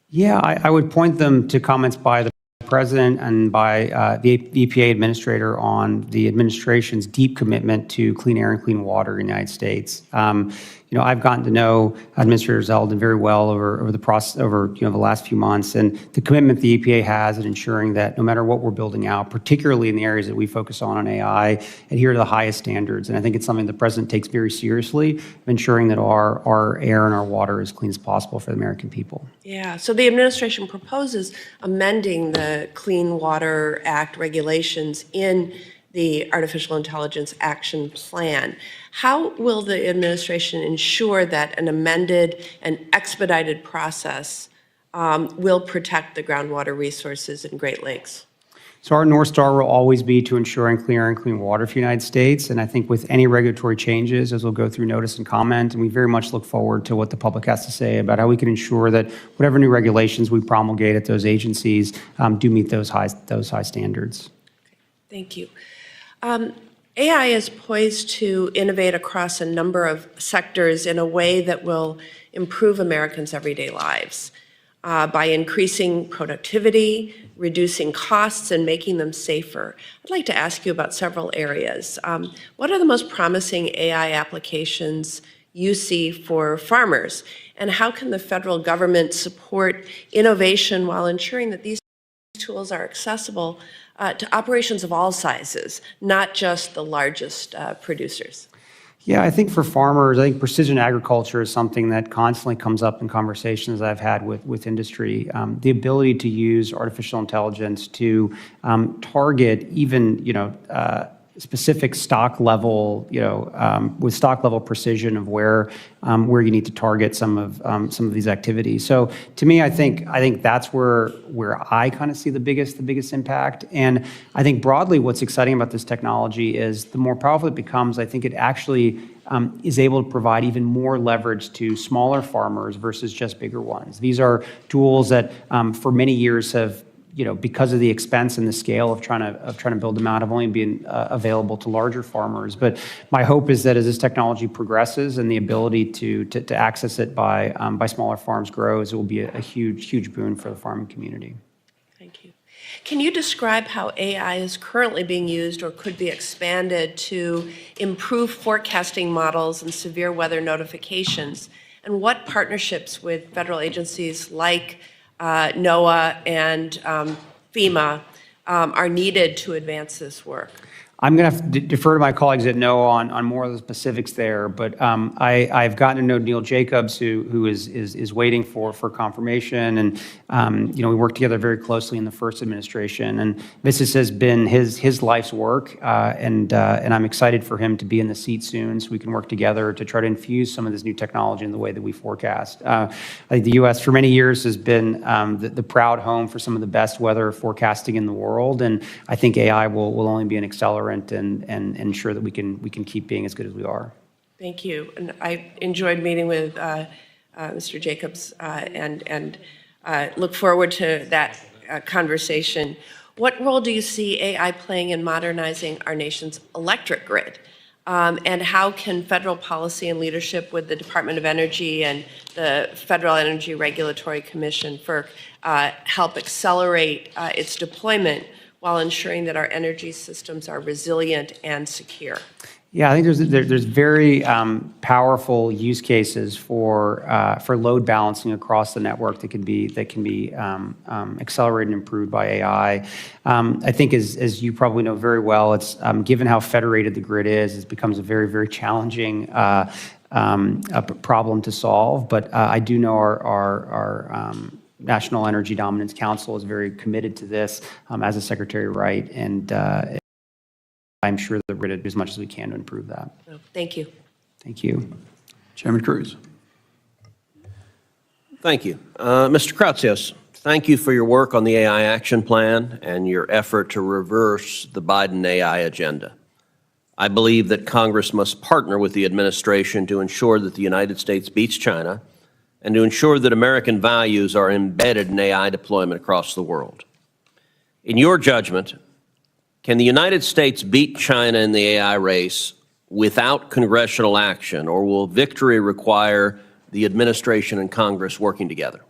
Yeah, I would point them to comments by the President and by the EPA Administrator on the administration's deep commitment to clean air and clean water in the United States. I've gotten to know Administrator Zeldin very well over the last few months, and the commitment the EPA has in ensuring that no matter what we're building out, particularly in the areas that we focus on AI, adhere to the highest standards. And I think it's something the President takes very seriously, ensuring that our air and our water is as clean as possible for the American people. Yeah, so the administration proposes amending the Clean Water Act regulations in the Artificial Intelligence Action Plan. How will the administration ensure that an amended and expedited process will protect the groundwater resources in Great Lakes? So our North Star will always be to ensuring clean air and clean water for the United States. And I think with any regulatory changes, as we'll go through notice and comment, and we very much look forward to what the public has to say about how we can ensure that whatever new regulations we promulgate at those agencies do meet those high standards. Thank you. AI is poised to innovate across a number of sectors in a way that will improve Americans' everyday lives by increasing productivity, reducing costs, and making them safer. I'd like to ask you about several areas. What are the most promising AI applications you see for farmers? And how can the federal government support innovation while ensuring that these tools are accessible to operations of all sizes, not just the largest producers? Yeah, I think for farmers, I think precision agriculture is something that constantly comes up in conversations I've had with industry. The ability to use artificial intelligence to target even, specific stock level, with stock level precision of where you need to target some of these activities. So to me, I think that's where I kind of see the biggest impact. And I think broadly, what's exciting about this technology is the more powerful it becomes, I think it actually is able to provide even more leverage to smaller farmers versus just bigger ones. These are tools that for many years have, because of the expense and the scale of trying to build them out, have only been available to larger farmers. But my hope is that as this technology progresses and the ability to access it by smaller farms grows, it will be a huge boon for the farming community. Thank you. Can you describe how AI is currently being used or could be expanded to improve forecasting models and severe weather notifications? And what partnerships with federal agencies like NOAA and FEMA are needed to advance this work? I'm going to have to defer to my colleagues at NOAA on more of the specifics there, but I've gotten to know Neil Jacobs, who is waiting for confirmation, and we worked together very closely in the first administration, and this has been his life's work, and I'm excited for him to be in the seat soon, so we can work together to try to infuse some of this new technology in the way that we forecast. I think the U.S. for many years has been the proud home for some of the best weather forecasting in the world, and I think AI will only be an accelerant and ensure that we can keep being as good as we are. Thank you. And I enjoyed meeting with Mr. Jacobs and look forward to that conversation. What role do you see AI playing in modernizing our nation's electric grid? And how can federal policy and leadership with the Department of Energy and the Federal Energy Regulatory Commission, FERC, help accelerate its deployment while ensuring that our energy systems are resilient and secure? Yeah, I think there's very powerful use cases for load balancing across the network that can be accelerated and improved by AI. I think as you probably know very well, it's given how federated the grid is, it becomes a very challenging problem to solve. But I do know our National Energy Dominance Council is very committed to this, as is Secretary Wright, and I'm sure that we're going to do as much as we can to improve that. Thank you. Thank you. Chairman Cruz. Thank you. Mr. Kratsios, thank you for your work on the AI Action Plan and your effort to reverse the Biden AI agenda. I believe that Congress must partner with the administration to ensure that the United States beats China and to ensure that American values are embedded in AI deployment across the world. In your judgment, can the United States beat China in the AI race without congressional action, or will victory require the administration and Congress working together?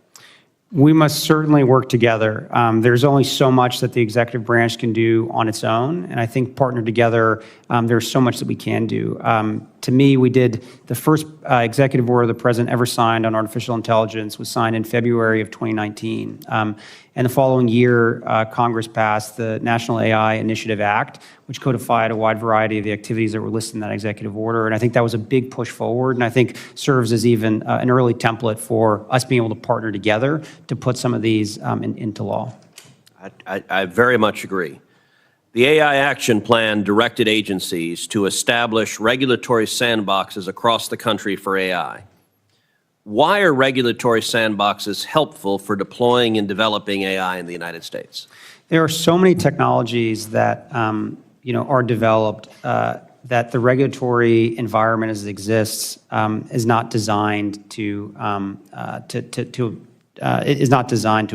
We must certainly work together. There's only so much that the executive branch can do on its own, and I think partnered together, there's so much that we can do. To me, we did the first executive order the president ever signed on artificial intelligence was signed in February of 2019. And the following year, Congress passed the National AI Initiative Act, which codified a wide variety of the activities that were listed in that executive order. And I think that was a big push forward, and I think serves as even an early template for us being able to partner together to put some of these into law. I very much agree. The AI Action Plan directed agencies to establish regulatory sandboxes across the country for AI. Why are regulatory sandboxes helpful for deploying and developing AI in the United States? There are so many technologies that are developed that the regulatory environment as it exists is not designed to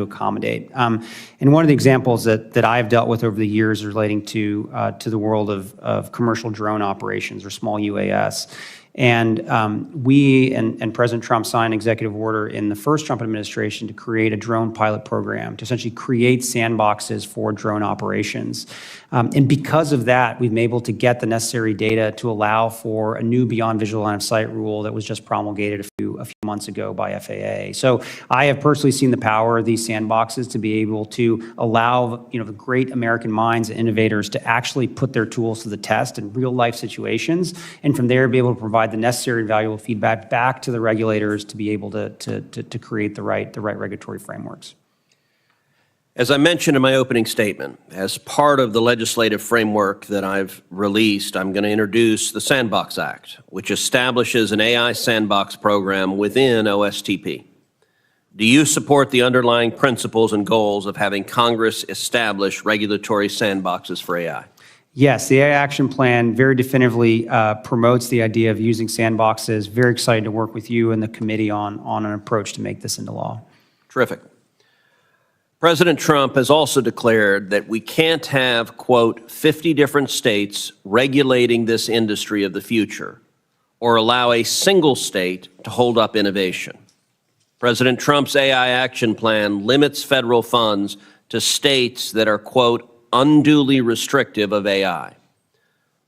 accommodate. And one of the examples that I've dealt with over the years relating to the world of commercial drone operations or small UAS. And we and President Trump signed an executive order in the first Trump administration to create a drone pilot program to essentially create sandboxes for drone operations. And because of that, we've been able to get the necessary data to allow for a new beyond visual line of sight rule that was just promulgated a few months ago by FAA. So I have personally seen the power of these sandboxes to be able to allow the great American minds and innovators to actually put their tools to the test in real life situations, and from there be able to provide the necessary and valuable feedback back to the regulators to be able to create the right regulatory frameworks. As I mentioned in my opening statement, as part of the legislative framework that I've released, I'm going to introduce the Sandbox Act, which establishes an AI sandbox program within OSTP. Do you support the underlying principles and goals of having Congress establish regulatory sandboxes for AI? Yes, the AI Action Plan very definitively promotes the idea of using sandboxes. Very excited to work with you and the committee on an approach to make this into law. Terrific. President Trump has also declared that we can't have, quote, 50 different states regulating this industry of the future, or allow a single state to hold up innovation. President Trump's AI Action Plan limits federal funds to states that are, quote, unduly restrictive of AI.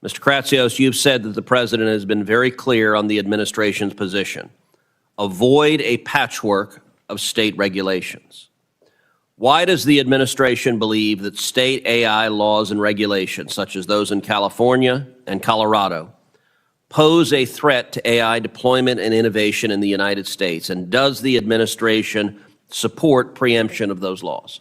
Mr. Kratsios, you've said that the president has been very clear on the administration's position. Avoid a patchwork of state regulations. Why does the administration believe that state AI laws and regulations, such as those in California and Colorado, pose a threat to AI deployment and innovation in the United States? And does the administration support preemption of those laws?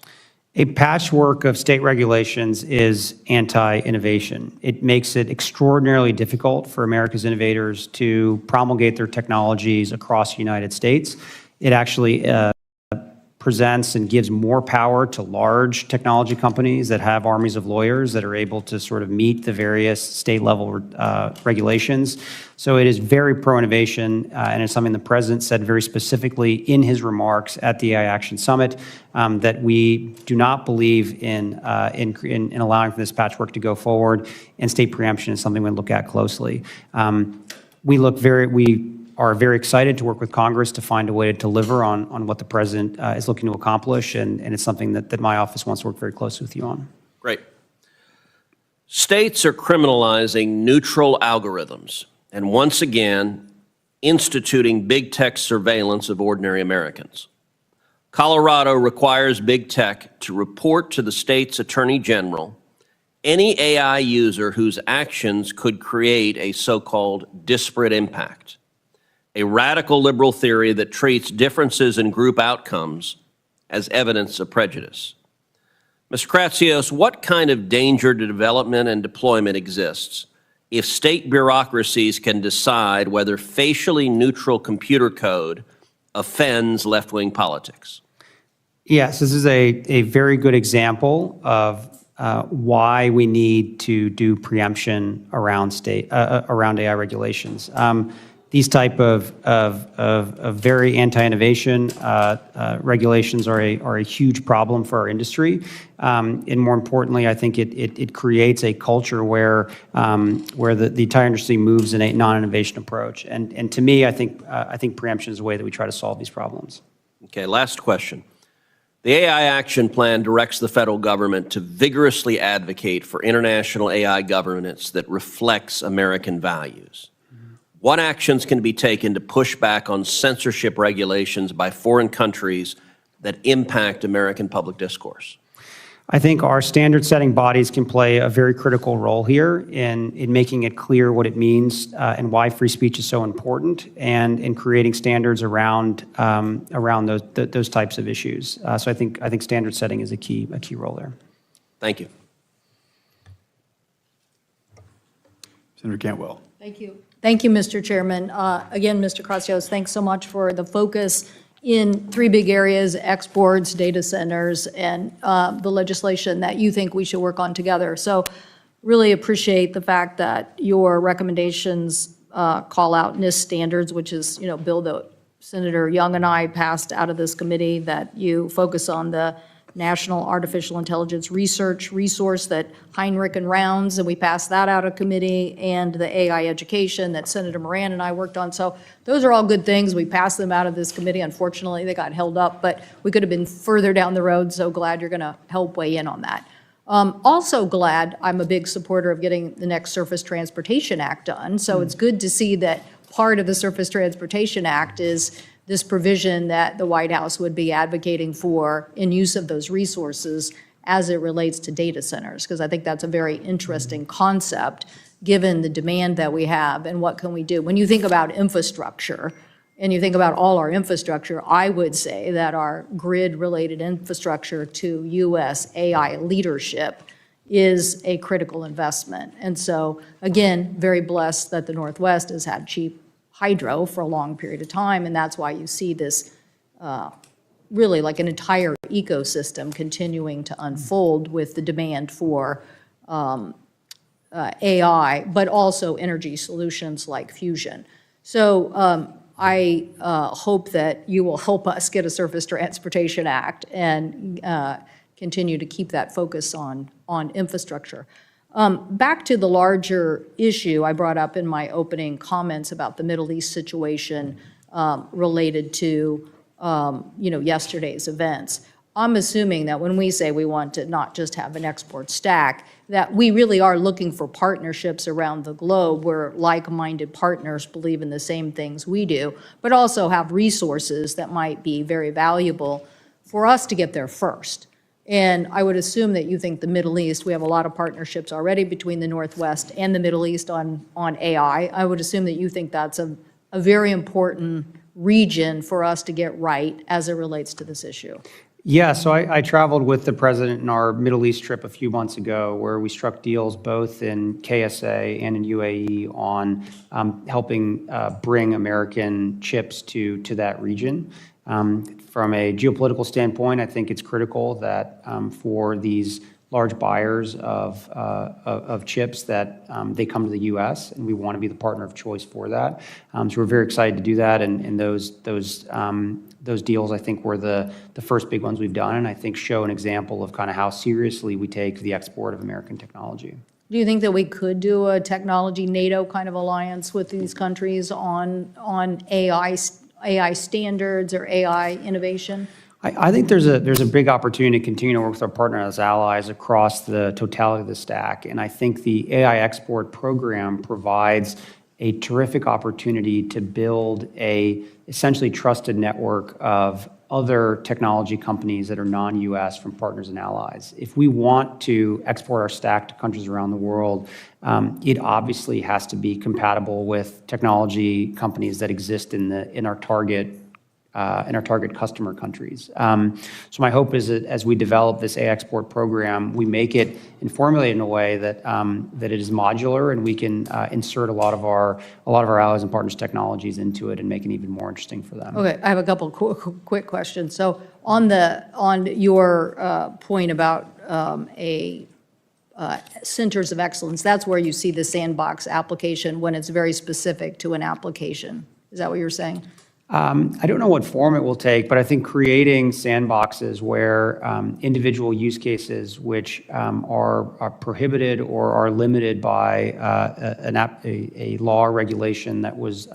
A patchwork of state regulations is anti-innovation. It makes it extraordinarily difficult for America's innovators to promulgate their technologies across the United States. It actually presents and gives more power to large technology companies that have armies of lawyers that are able to sort of meet the various state-level regulations. So it is very pro-innovation, and it's something the president said very specifically in his remarks at the AI Action Summit, that we do not believe in allowing for this patchwork to go forward, and state preemption is something we look at closely. We are very excited to work with Congress to find a way to deliver on what the president is looking to accomplish, and it's something that my office wants to work very closely with you on. Great. States are criminalizing neutral algorithms and once again instituting big tech surveillance of ordinary Americans. Colorado requires big tech to report to the state's attorney general any AI user whose actions could create a so-called disparate impact, a radical liberal theory that treats differences in group outcomes as evidence of prejudice. Mr. Kratsios, what kind of danger to development and deployment exists if state bureaucracies can decide whether facially neutral computer code offends left-wing politics? Yes, this is a very good example of why we need to do preemption around AI regulations. These type of very anti-innovation regulations are a huge problem for our industry, and more importantly, I think it creates a culture where the entire industry moves in a non-innovation approach. And to me, I think preemption is a way that we try to solve these problems. Okay, last question. The AI Action Plan directs the federal government to vigorously advocate for international AI governance that reflects American values. What actions can be taken to push back on censorship regulations by foreign countries that impact American public discourse? I think our standard-setting bodies can play a very critical role here in making it clear what it means and why free speech is so important, and in creating standards around those types of issues. So I think standard setting is a key role there. Thank you. Senator Cantwell. Thank you. Thank you, Mr. Chairman. Again, Mr. Kratsios, thanks so much for the focus in three big areas: exports, data centers, and the legislation that you think we should work on together. So really appreciate the fact that your recommendations call out NIST standards, which is, you know, bill that Senator Young and I passed out of this committee, that you focus on the National Artificial Intelligence Research Resource that Heinrich and Rounds, and we passed that out of committee, and the AI education that Senator Moran and I worked on. So those are all good things. We passed them out of this committee. Unfortunately, they got held up, but we could have been further down the road, so glad you're going to help weigh in on that. Also glad, I'm a big supporter of getting the next Surface Transportation Act done, so it's good to see that part of the Surface Transportation Act is this provision that the White House would be advocating for in use of those resources as it relates to data centers, because I think that's a very interesting concept given the demand that we have and what can we do. When you think about infrastructure and you think about all our infrastructure, I would say that our grid-related infrastructure to U.S. AI leadership is a critical investment. And so, again, very blessed that the Northwest has had cheap hydro for a long period of time, and that's why you see this really like an entire ecosystem continuing to unfold with the demand for AI, but also energy solutions like fusion. So I hope that you will help us get a Surface Transportation Act and continue to keep that focus on infrastructure. Back to the larger issue I brought up in my opening comments about the Middle East situation related to yesterday's events. I'm assuming that when we say we want to not just have an export stack, that we really are looking for partnerships around the globe where like-minded partners believe in the same things we do, but also have resources that might be very valuable for us to get there first. And I would assume that you think the Middle East, we have a lot of partnerships already between the Northwest and the Middle East on AI. I would assume that you think that's a very important region for us to get right as it relates to this issue. Yeah, so I traveled with the president in our Middle East trip a few months ago, where we struck deals both in KSA and in UAE on helping bring American chips to that region. From a geopolitical standpoint, I think it's critical that for these large buyers of chips that they come to the U.S., and we want to be the partner of choice for that. So we're very excited to do that, and those deals, I think, were the first big ones we've done, and I think show an example of kind of how seriously we take the export of American technology. Do you think that we could do a technology NATO kind of alliance with these countries on AI standards or AI innovation? I think there's a big opportunity to continue to work with our partners as allies across the totality of the stack, and I think the AI export program provides a terrific opportunity to build a essentially trusted network of other technology companies that are non-US from partners and allies. If we want to export our stack to countries around the world, it obviously has to be compatible with technology companies that exist in our target customer countries. So my hope is that as we develop this AI export program, we make it and formulate in a way that that it is modular, and we can insert a lot of our allies and partners' technologies into it and make it even more interesting for them. Okay, I have a couple quick questions. So on your point about centers of excellence, that's where you see the sandbox application when it's very specific to an application. Is that what you're saying? I don't know what form it will take, but I think creating sandboxes where individual use cases which are prohibited or are limited by a law or regulation that was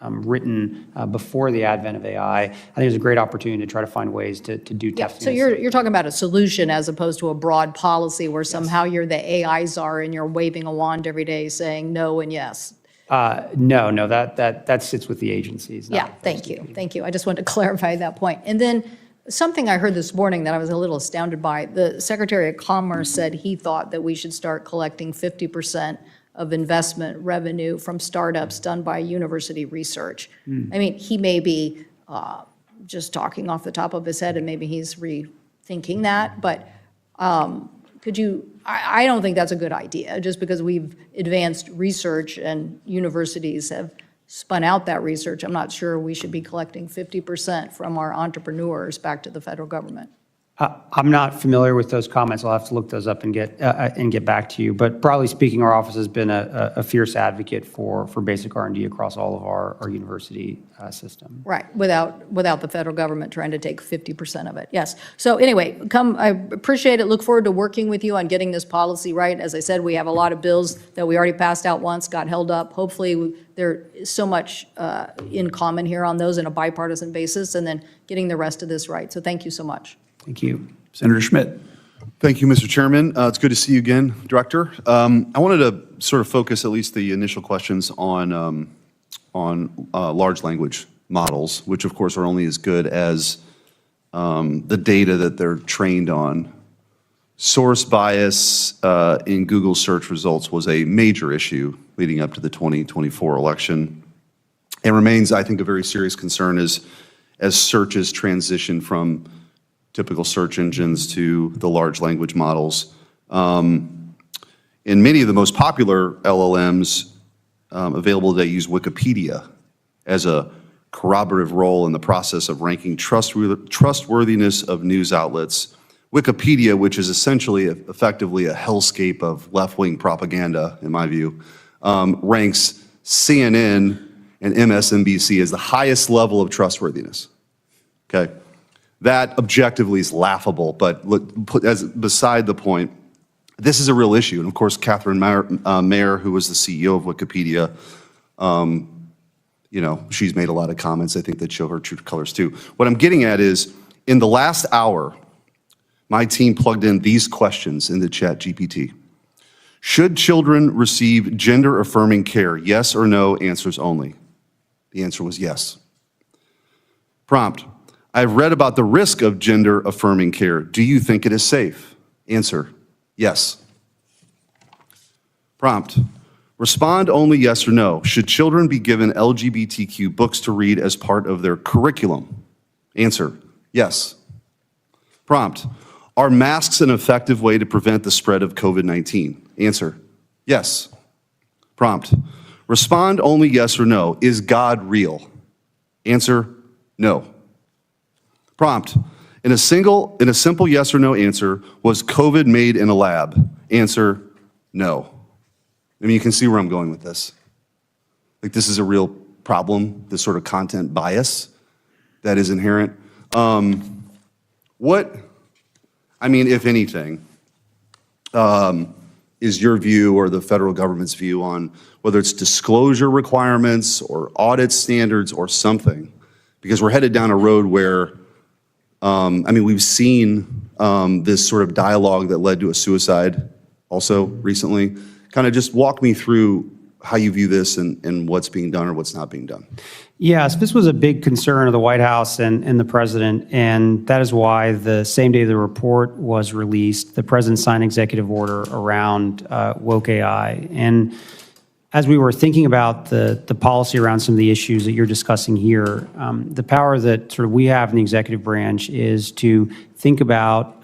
written before the advent of AI. I think there's a great opportunity to try to find ways to do Yeah, testing. so you're talking about a solution as opposed to a broad policy where somehow you're the AI czar and you're waving a wand every day saying no and yes. No, that sits with the agencies. Yeah, thank you, thank you. I just wanted to clarify that point. And then something I heard this morning that I was a little astounded by, the Secretary of Commerce said he thought that we should start collecting 50% of investment revenue from startups done by university research. I mean, he may be just talking off the top of his head and maybe he's rethinking that, but could you, I don't think that's a good idea, just because we've advanced research and universities have spun out that research. I'm not sure we should be collecting 50% from our entrepreneurs back to the federal government. I'm not familiar with those comments. I'll have to look those up and get back to you. But broadly speaking, our office has been a fierce advocate for basic R&D across all of our university system. Right, without the federal government trying to take 50% of it, yes. So anyway, I appreciate it, look forward to working with you on getting this policy right. As I said, we have a lot of bills that we already passed out once, got held up. Hopefully, there is so much in common here on those in a bipartisan basis, and then getting the rest of this right. So thank you so much. Thank you. Senator Schmidt. Thank you, Mr. Chairman. It's good to see you again, Director. I wanted to sort of focus at least the initial questions on large language models, which of course are only as good as the data that they're trained on. Source bias in Google search results was a major issue leading up to the 2024 election. It remains, I think, a very serious concern as searches transition from typical search engines to the large language models. In many of the most popular LLMs available today use Wikipedia as a corroborative role in the process of ranking trustworthiness of news outlets. Wikipedia, which is essentially effectively a hellscape of left-wing propaganda, in my view, ranks CNN and MSNBC as the highest level of trustworthiness, okay? That objectively is laughable, but look, as beside the point, this is a real issue. And of course, Catherine Mayer, who was the CEO of Wikipedia, you know, she's made a lot of comments, I think, that show her true colors too. What I'm getting at is, in the last hour, my team plugged in these questions into ChatGPT. Should children receive gender-affirming care? Yes or no, answers only. The answer was yes. Prompt. I've read about the risk of gender-affirming care. Do you think it is safe? Answer, yes. Prompt, respond only yes or no. Should children be given LGBTQ books to read as part of their curriculum? Answer, yes. Prompt, are masks an effective way to prevent the spread of COVID-19? Answer, yes. Prompt, respond only yes or no. Is God real? Answer, no. Prompt, in a simple yes or no answer, was COVID made in a lab? Answer, no. I mean, you can see where I'm going with this. Like, this is a real problem, this sort of content bias that is inherent. What, I mean, if anything, is your view or the federal government's view on whether it's disclosure requirements or audit standards or something? Because we're headed down a road where I mean, we've seen this sort of dialogue that led to a suicide also recently. Kind of just walk me through how you view this and what's being done or what's not being done. Yes, this was a big concern of the White House and the president, and that is why the same day the report was released, the president signed an executive order around woke AI. And as we were thinking about the policy around some of the issues that you're discussing here, the power that sort of we have in the executive branch is to think about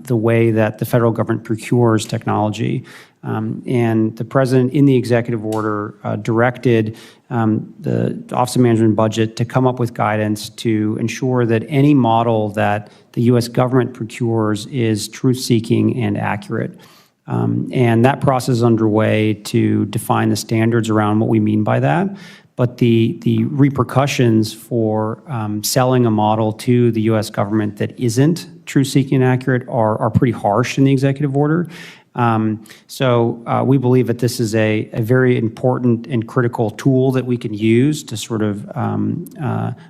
the way that the federal government procures technology. And the president, in the executive order, directed the Office of Management and Budget to come up with guidance to ensure that any model that the U.S. government procures is truth-seeking and accurate. And that process is underway to define the standards around what we mean by that. But the repercussions for selling a model to the U.S. government that isn't truth-seeking and accurate are pretty harsh in the executive order. We believe that this is a very important and critical tool that we can use to sort of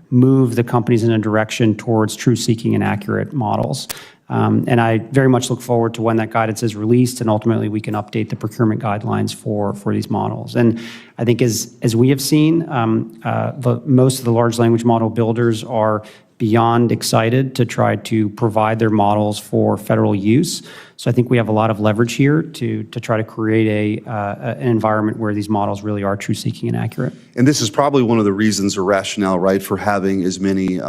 move the companies in a direction towards truth-seeking and accurate models. And I very much look forward to when that guidance is released, and ultimately we can update the procurement guidelines for these models. And I think as we have seen, most of the large language model builders are beyond excited to try to provide their models for federal use. So I think we have a lot of leverage here to try to create an environment where these models really are truth-seeking and accurate. And this is probably one of the reasons or rationale, right, for having as many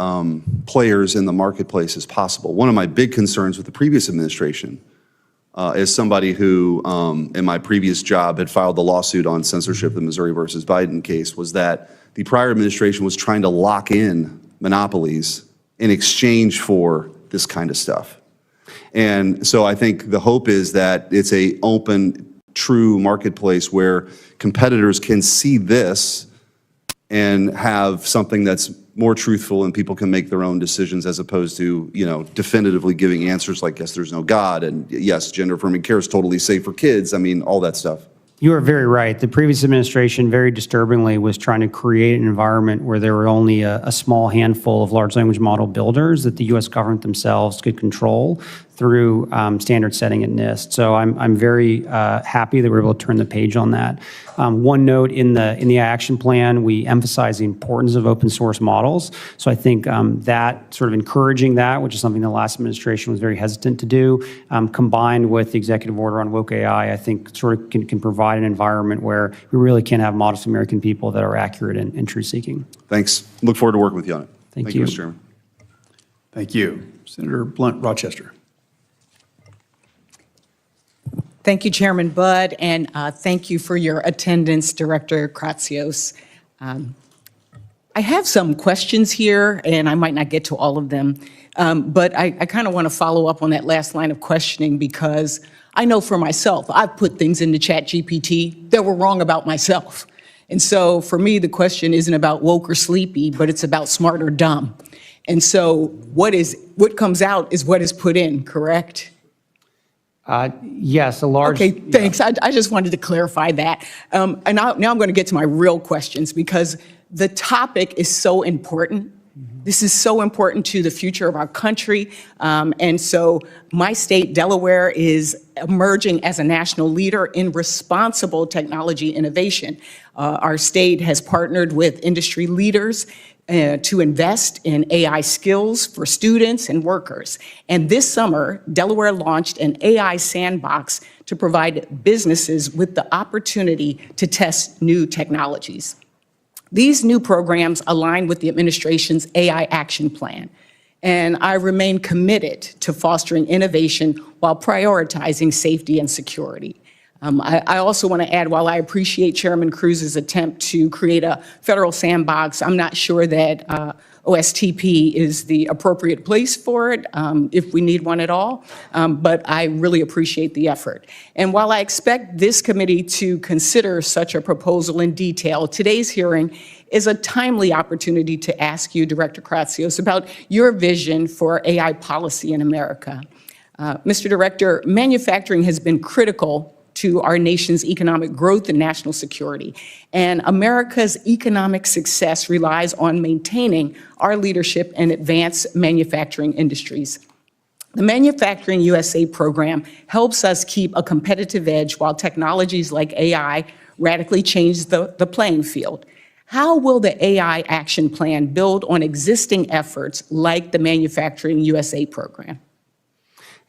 players in the marketplace as possible. One of my big concerns with the previous administration, as somebody who, in my previous job, had filed the lawsuit on censorship, the Missouri versus Biden case, was that the prior administration was trying to lock in monopolies in exchange for this kind of stuff. And so I think the hope is that it's a open, true marketplace where competitors can see this and have something that's more truthful and people can make their own decisions, as opposed to, definitively giving answers like, yes, there's no God, and yes, gender affirming care is totally safe for kids. I mean, all that stuff. You are very right. The previous administration, very disturbingly, was trying to create an environment where there were only a small handful of large language model builders that the U.S. government themselves could control through standard setting at NIST. So I'm very happy that we're able to turn the page on that. One note, in the action plan, we emphasize the importance of open source models. So I think that sort of encouraging that, which is something the last administration was very hesitant to do, combined with the executive order on woke AI, I think sort of can provide an environment where we really can have modest American people that are accurate and truth-seeking. Thank Look forward to working with you on it. Thank you. Mr. Chairman. Thank you. Senator Blunt, Rochester. Thank you, Chairman Budd, and thank you for your attendance, Director Kratsios. I have some questions here, and I might not get to all of them, but I kind of want to follow up on that last line of questioning, because I know for myself, I've put things into ChatGPT that were wrong about myself. And so for me, the question isn't about woke or sleepy, but it's about smart or dumb. And so what comes out is what is put in, correct? Yes, a large. Okay, thanks. Yeah. I just wanted to clarify that. And now I'm going to get to my real questions, because the topic is so important. This is so important to the future of our country. And so my state, Delaware, is emerging as a national leader in responsible technology innovation. Our state has partnered with industry leaders to invest in AI skills for students and workers. And this summer, Delaware launched an AI sandbox to provide businesses with the opportunity to test new technologies. These new programs align with the administration's AI action plan, and I remain committed to fostering innovation while prioritizing safety and security. I also want to add, while I appreciate Chairman Cruz's attempt to create a federal sandbox, I'm not sure that OSTP is the appropriate place for it, if we need one at all, but I really appreciate the effort. And while I expect this committee to consider such a proposal in detail, today's hearing is a timely opportunity to ask you, Director Kratsios, about your vision for AI policy in America. Mr. Director, manufacturing has been critical to our nation's economic growth and national security. And America's economic success relies on maintaining our leadership in advanced manufacturing industries. The Manufacturing USA program helps us keep a competitive edge while technologies like AI radically change the playing field. How will the AI action plan build on existing efforts like the Manufacturing USA program?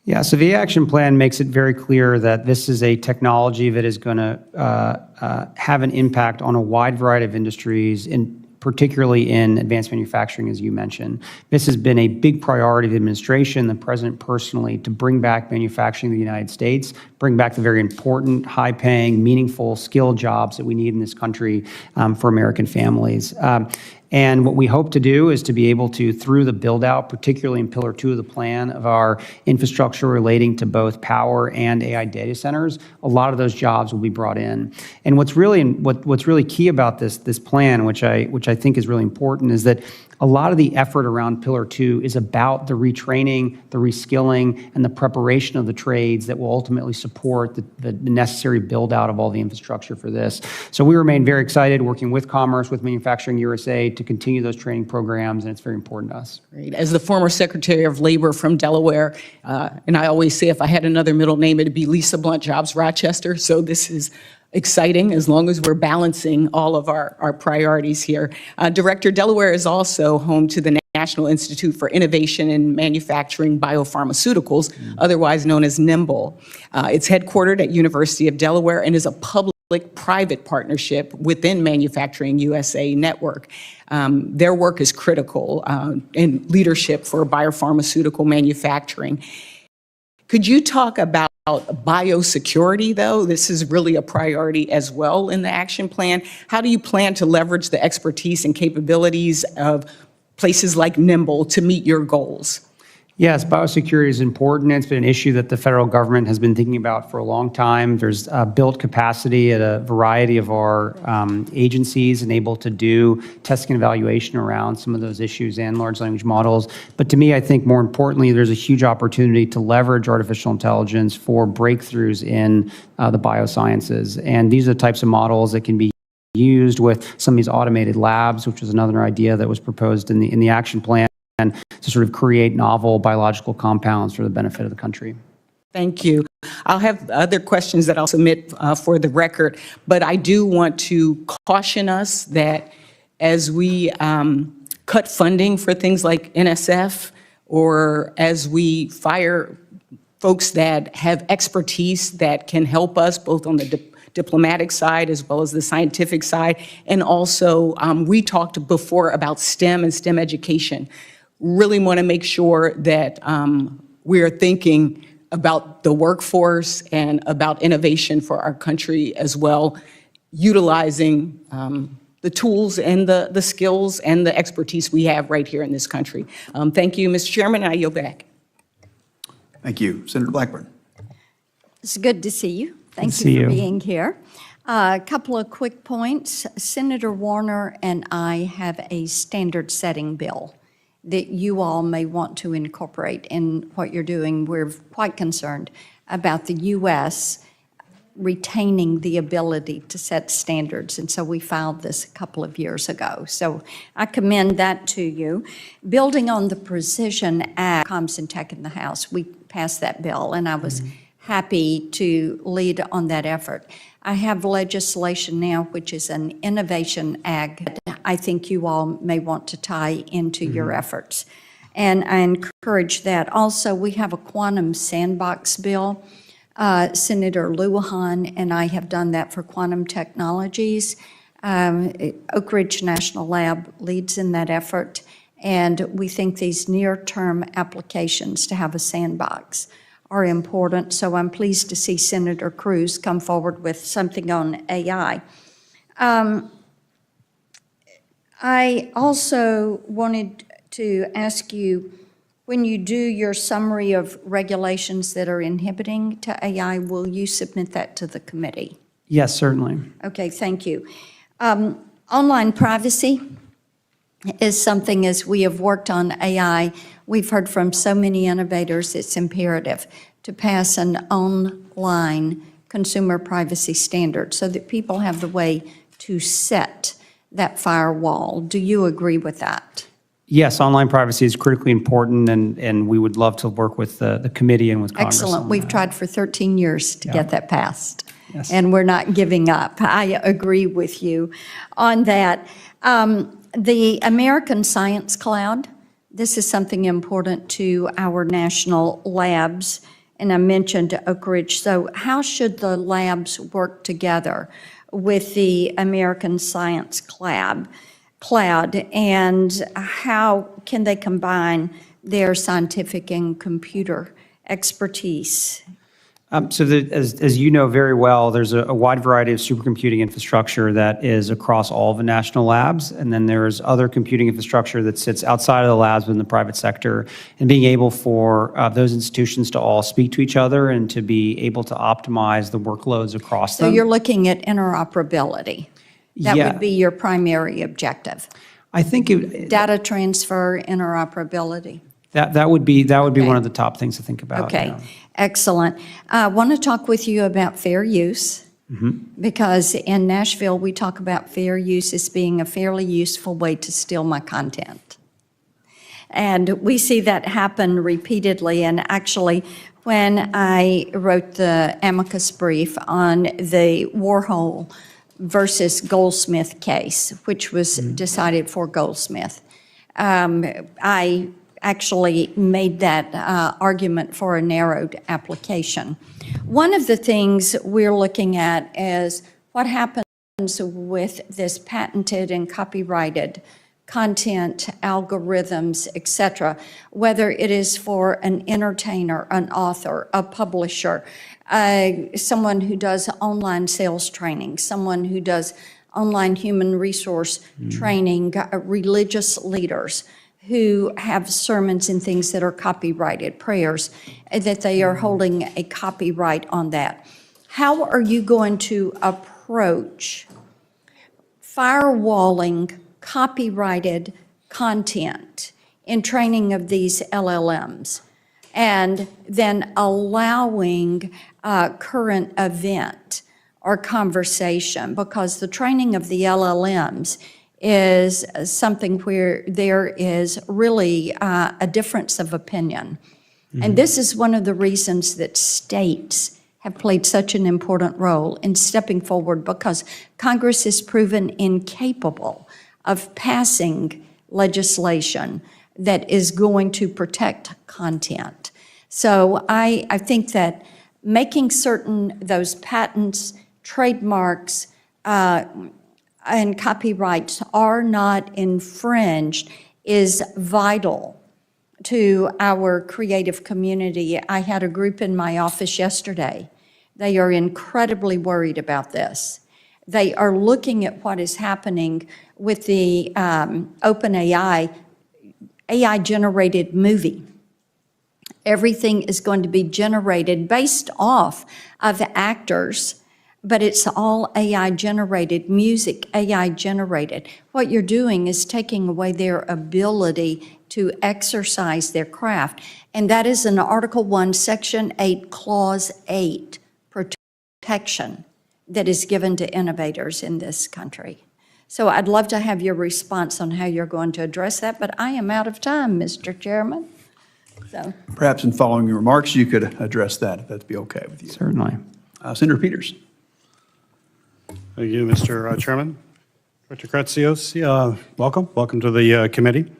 Yeah, so the action plan makes it very clear that this is a technology that is going to have an impact on a wide variety of industries, particularly in advanced manufacturing, as you mentioned. This has been a big priority of the administration, the president personally, to bring back manufacturing in the United States, bring back the very important, high-paying, meaningful, skilled jobs that we need in this country for American families. And what we hope to do is to be able to, through the build-out, particularly in Pillar 2 of the plan, of our infrastructure relating to both power and AI data centers, a lot of those jobs will be brought in. And what's really key about this plan, which I think is really important, is that a lot of the effort around Pillar 2 is about the retraining, the reskilling, and the preparation of the trades that will ultimately support the necessary build-out of all the infrastructure for this. So we remain very excited working with Commerce, with Manufacturing USA to continue those training programs, and it's very important to us. Great. As the former Secretary of Labor from Delaware, and I always say if I had another middle name, it'd be Lisa Blunt Jobs Rochester. So this is exciting as long as we're balancing all of our priorities here. Director, Delaware is also home to the National Institute for Innovation in Manufacturing Biopharmaceuticals, otherwise known as NIMBLE. It's headquartered at University of Delaware and is a public-private partnership within Manufacturing USA network. Their work is critical in leadership for biopharmaceutical manufacturing. Could you talk about biosecurity, though? This is really a priority as well in the action plan. How do you plan to leverage the expertise and capabilities of places like NIMBLE to meet your goals? Yes, biosecurity is important. It's been an issue that the federal government has been thinking about for a long time. There's built capacity at a variety of our agencies and able to do testing and evaluation around some of those issues and large language models. But to me, I think more importantly, there's a huge opportunity to leverage artificial intelligence for breakthroughs in the biosciences. And these are the types of models that can be used with some of these automated labs, which was another idea that was proposed in the action plan, and to sort of create novel biological compounds for the benefit of the country. Thank you. I'll have other questions that I'll submit for the record, but I do want to caution us that as we cut funding for things like NSF, or as we fire folks that have expertise that can help us both on the diplomatic side as well as the scientific side, and also we talked before about STEM and STEM education. Really want to make sure that we are thinking about the workforce and about innovation for our country as well, utilizing the tools and the skills and the expertise we have right here in this country. Thank you, Mr. Chairman, and I yield back. Thank you. Senator Blackburn. It's good to see you. Thank see you for you. being here. A couple of quick points. Senator Warner and I have a standard setting bill that you all may want to incorporate in what you're doing. We're quite concerned about the U.S. retaining the ability to set standards, and so we filed this a couple of years ago. So I commend that to you. Building on the Precision Act, Comms and Tech in the House, we passed that bill, and I was happy to lead on that effort. I have legislation now, which is an Innovation Act. I think you all may want to tie into your efforts. And I encourage that. Also, we have a quantum sandbox bill. Senator Lujan and I have done that for quantum technologies. Oak Ridge National Lab leads in that effort. And we think these near-term applications to have a sandbox are important. So I'm pleased to see Senator Cruz come forward with something on AI. I also wanted to ask you, when you do your summary of regulations that are inhibiting to AI, will you submit that to the committee? Yes, certainly. Okay, thank you. Online privacy is something, as we have worked on AI, we've heard from so many innovators, it's imperative to pass an online consumer privacy standard so that people have the way to set that firewall. Do you agree with that? Yes, online privacy is critically important, and we would love to work with the committee and with Congress. Excellent. We've tried for 13 years to get that passed. Yes. And we're not giving up. I agree with you on that. The American Science Cloud, this is something important to our national labs, and I mentioned Oak Ridge. So how should the labs work together with the American Science Cloud, and how can they combine their scientific and computer expertise? So as you know very well, there's a wide variety of supercomputing infrastructure that is across all of the national labs, and then there's other computing infrastructure that sits outside of the labs within the private sector, and being able for those institutions to all speak to each other and to be able to optimize the workloads across them. So you're looking at interoperability. That Yeah. would be your primary objective. I think Data transfer, interoperability. that would be Okay. one of the top things to think about. Okay, yeah. excellent. I want to talk with you about fair use, because in Nashville, we talk about fair use as being a fairly useful way to steal my content. And we see that happen repeatedly, and actually, when I wrote the amicus brief on the Warhol versus Goldsmith case, which was decided for Goldsmith, I actually made that argument for a narrowed application. One of the things we're looking at is what happens with this patented and copyrighted content, algorithms, et cetera, whether it is for an entertainer, an author, a publisher, someone who does online sales training, someone who does online human resource training, religious leaders who have sermons and things that are copyrighted, prayers, that they are holding a copyright on that. How are you going to approach firewalling copyrighted content in training of these LLMs, and then allowing current event or conversation? Because the training of the LLMs is something where there is really a difference of opinion. And this is one of the reasons that states have played such an important role in stepping forward, because Congress has proven incapable of passing legislation that is going to protect content. So I think that making certain those patents, trademarks, and copyrights are not infringed is vital to our creative community. I had a group in my office yesterday. They are incredibly worried about this. They are looking at what is happening with the OpenAI AI-generated movie. Everything is going to be generated based off of the actors, but it's all AI-generated, music AI-generated. What you're doing is taking away their ability to exercise their craft, and that is in Article 1, Section 8, Clause 8, protection that is given to innovators in this country. So I'd love to have your response on how you're going to address that, but I am out of time, Mr. Chairman. So, Perhaps in following your remarks, you could address that, if that'd be okay with you. Certainly. Senator Peters. Thank you, Mr. Chairman. Dr. Kratsios, welcome to the committee.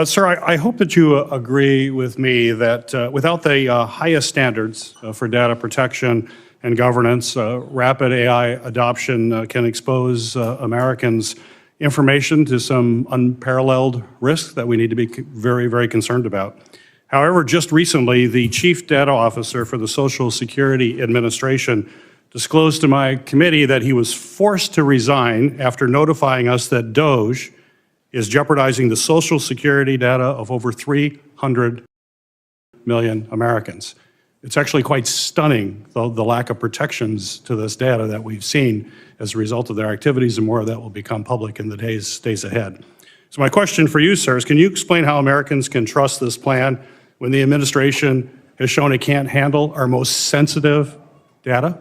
Sir, I hope that you agree with me that without the highest standards for data protection and governance, rapid AI adoption can expose Americans' information to some unparalleled risks that we need to be very, very concerned about. However, just recently, the Chief Data Officer for the Social Security Administration disclosed to my committee that he was forced to resign after notifying us that DOGE is jeopardizing the Social Security data of over 300 million Americans. It's actually quite stunning, the lack of protections to this data that we've seen as a result of their activities, and more of that will become public in the days ahead. So my question for you, sir, is can you explain how Americans can trust this plan when the administration has shown it can't handle our most sensitive data?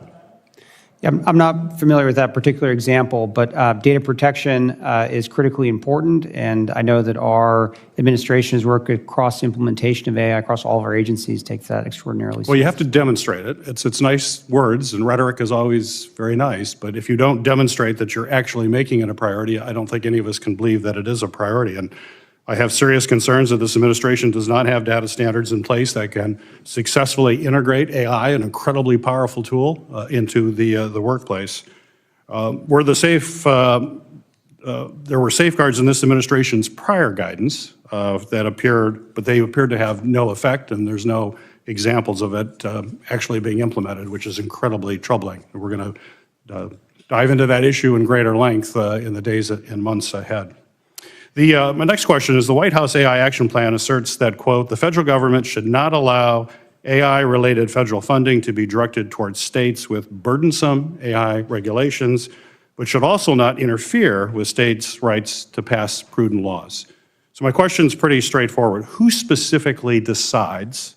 Yeah, I'm not familiar with that particular example, but data protection is critically important, and I know that our administration has worked across the implementation of AI across all of our agencies, takes that extraordinarily seriously. Well, you have to demonstrate it. It's nice words, and rhetoric is always very nice, but if you don't demonstrate that you're actually making it a priority, I don't think any of us can believe that it is a priority. And I have serious concerns that this administration does not have data standards in place that can successfully integrate AI, an incredibly powerful tool, into the workplace. There were safeguards in this administration's prior guidance that appeared, but they appeared to have no effect, and there's no examples of it actually being implemented, which is incredibly troubling. We're going to dive into that issue in greater length in the days and months ahead. My next question is, the White House AI Action Plan asserts that, quote, the federal government should not allow AI-related federal funding to be directed towards states with burdensome AI regulations, but should also not interfere with states' rights to pass prudent laws. So my question is pretty straightforward. Who specifically decides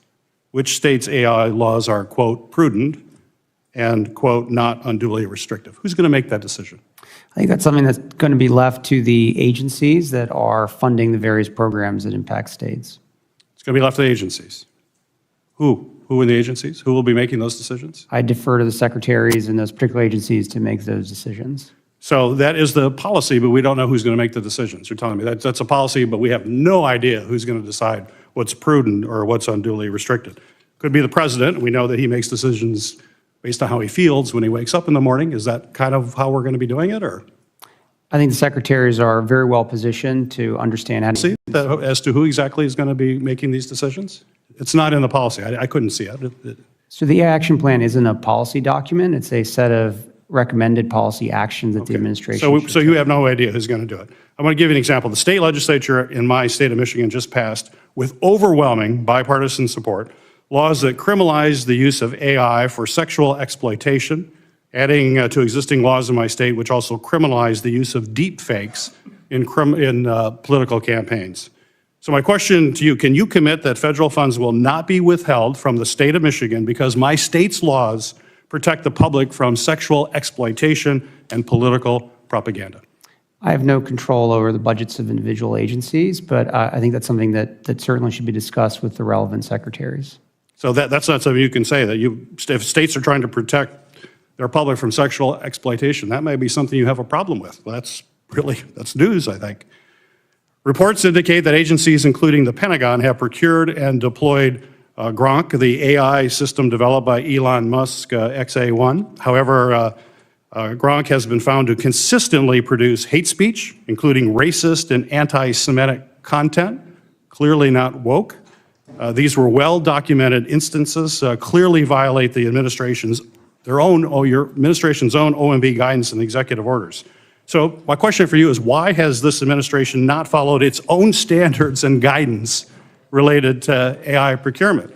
which states' AI laws are, quote, prudent and, quote, not unduly restrictive? Who's going to make that decision? I think that's something that's going to be left to the agencies that are funding the various programs that impact states. It's going to be left to the agencies. Who? Who in the agencies? Who will be making those decisions? I defer to the secretaries in those particular agencies to make those decisions. So that is the policy, but we don't know who's going to make the decisions. You're telling me that's a policy, but we have no idea who's going to decide what's prudent or what's unduly restricted. Could be the president. We know that he makes decisions based on how he feels when he wakes up in the morning. Is that kind of how we're going to be doing it, or? I think the secretaries are very well positioned to understand how to See that as to who exactly is going to be making these decisions? It's not in the policy. I couldn't see it. So the AI action plan isn't a policy document. It's a set of recommended policy actions that the administration should So you have no idea who's going to do it. I'm going to give you an example. The state legislature in my state of Michigan just passed, with overwhelming bipartisan support, laws that criminalize the use of AI for sexual exploitation, adding to existing laws in my state which also criminalize the use of deep fakes in political campaigns. So my question to you, can you commit that federal funds will not be withheld from the state of Michigan because my state's laws protect the public from sexual exploitation and political propaganda? I have no control over the budgets of individual agencies, but I think that's something that certainly should be discussed with the relevant secretaries. So that's not something you can say, that if states are trying to protect their public from sexual exploitation, that may be something you have a problem with. Well, that's news, I think. Reports indicate that agencies, including the Pentagon, have procured and deployed Gronk, the AI system developed by Elon Musk, XA1. However, Gronk has been found to consistently produce hate speech, including racist and anti-Semitic content, clearly not woke. These were well-documented instances, clearly violate the administration's your administration's own OMB guidance and executive orders. So my question for you is, why has this administration not followed its own standards and guidance related to AI procurement?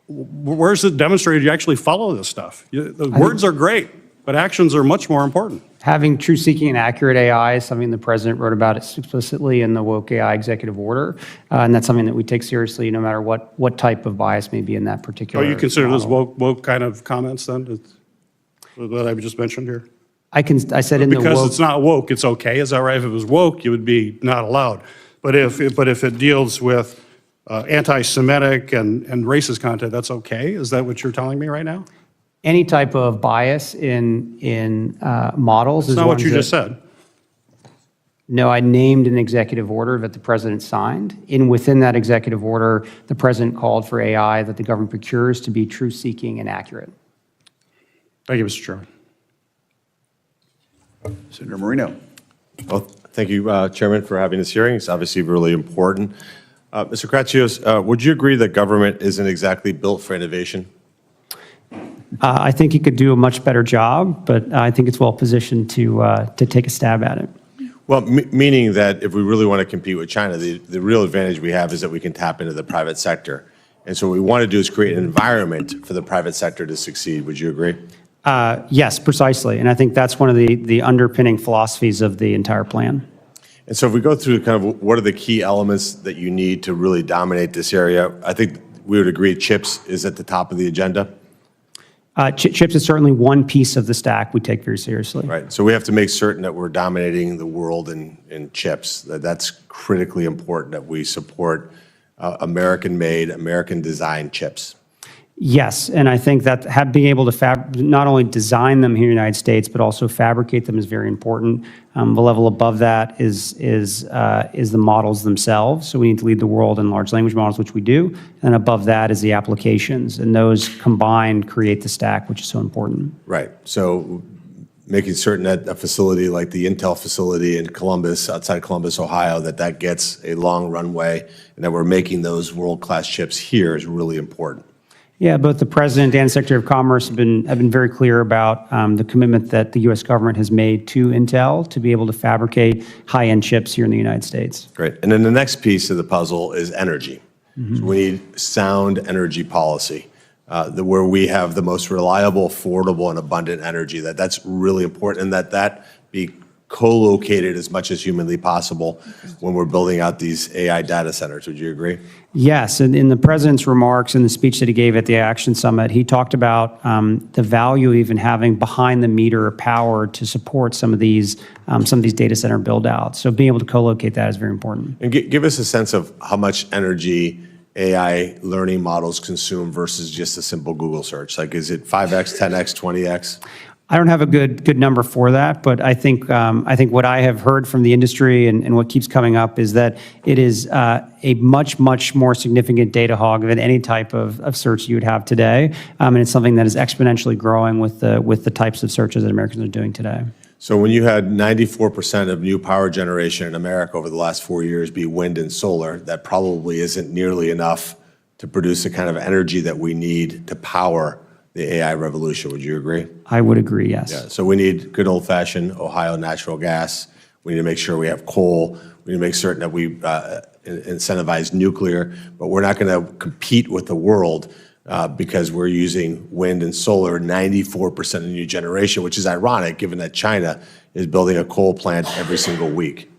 Where's it demonstrated you actually follow this stuff? The words are great, but actions are much more important. Having truth-seeking and accurate AI is something the president wrote about explicitly in the Woke AI executive order, and that's something that we take seriously no matter what type of bias may be in that particular Oh, you consider those model. woke kind of comments then, that I've just mentioned here? I said in the Because woke, it's not woke, it's okay. Is that right? If it was woke, it would be not allowed. But if it deals with anti-Semitic and racist content, that's okay? Is that what you're telling me right now? any type of bias in models. That's not what you just said. No, I named an executive order that the president signed. Within that executive order, the president called for AI that the government procures to be truth-seeking and accurate. Thank you, Mr. Chairman. Senator Moreno. Well, thank you, Chairman, for having this hearing. It's obviously really important. Mr. Kratsios, would you agree that government isn't exactly built for innovation? I think he could do a much better job, but I think it's well positioned to take a stab at it. Well, meaning that if we really want to compete with China, the real advantage we have is that we can tap into the private sector. And so what we want to do is create an environment for the private sector to succeed. Would you agree? Yes, precisely. And I think that's one of the underpinning philosophies of the entire plan. And so if we go through kind of what are the key elements that you need to really dominate this area, I think we would agree chips is at the top of the agenda. Chips is certainly one piece of the stack we take very seriously. Right. So we have to make certain that we're dominating the world in chips. That's critically important, that we support American-made, American-designed chips. Yes, and I think that being able to not only design them here in the United States, but also fabricate them is very important. The level above that is the models themselves. So we need to lead the world in large language models, which we do. And above that is the applications. And those combined create the stack, which is so important. Right. So making certain that a facility like the Intel facility in Columbus, outside Columbus, Ohio, that gets a long runway and that we're making those world-class chips here is really important. Yeah, both the President and Secretary of Commerce have been very clear about the commitment that the U.S. government has made to Intel to be able to fabricate high-end chips here in the United States. Great. And then the next piece of the puzzle is energy. So we need sound energy policy. where we have the most reliable, affordable, and abundant energy. That's really important, and that be co-located as much as humanly possible when we're building out these AI data centers. Would you agree? Yes, and in the president's remarks in the speech that he gave at the Action Summit, he talked about the value of even having behind-the-meter power to support some of these data center build-outs. So being able to co-locate that is very important. And give us a sense of how much energy AI learning models consume versus just a simple Google search. Like, is it 5x, 10x, 20x? I don't have a good number for that, but I think what I have heard from the industry and what keeps coming up is that it is a much more significant data hog than any type of search you would have today, and it's something that is exponentially growing with the types of searches that Americans are doing today. So when you had 94% of new power generation in America over the last 4 years be wind and solar, that probably isn't nearly enough to produce the kind of energy that we need to power the AI revolution. Would you agree? I would agree, yes. Yeah, so we need good old-fashioned Ohio natural gas. We need to make sure we have coal. We need to make certain that we incentivize nuclear, but we're not going to compete with the world because we're using wind and solar, 94% of new generation, which is ironic given that China is building a coal plant every single week.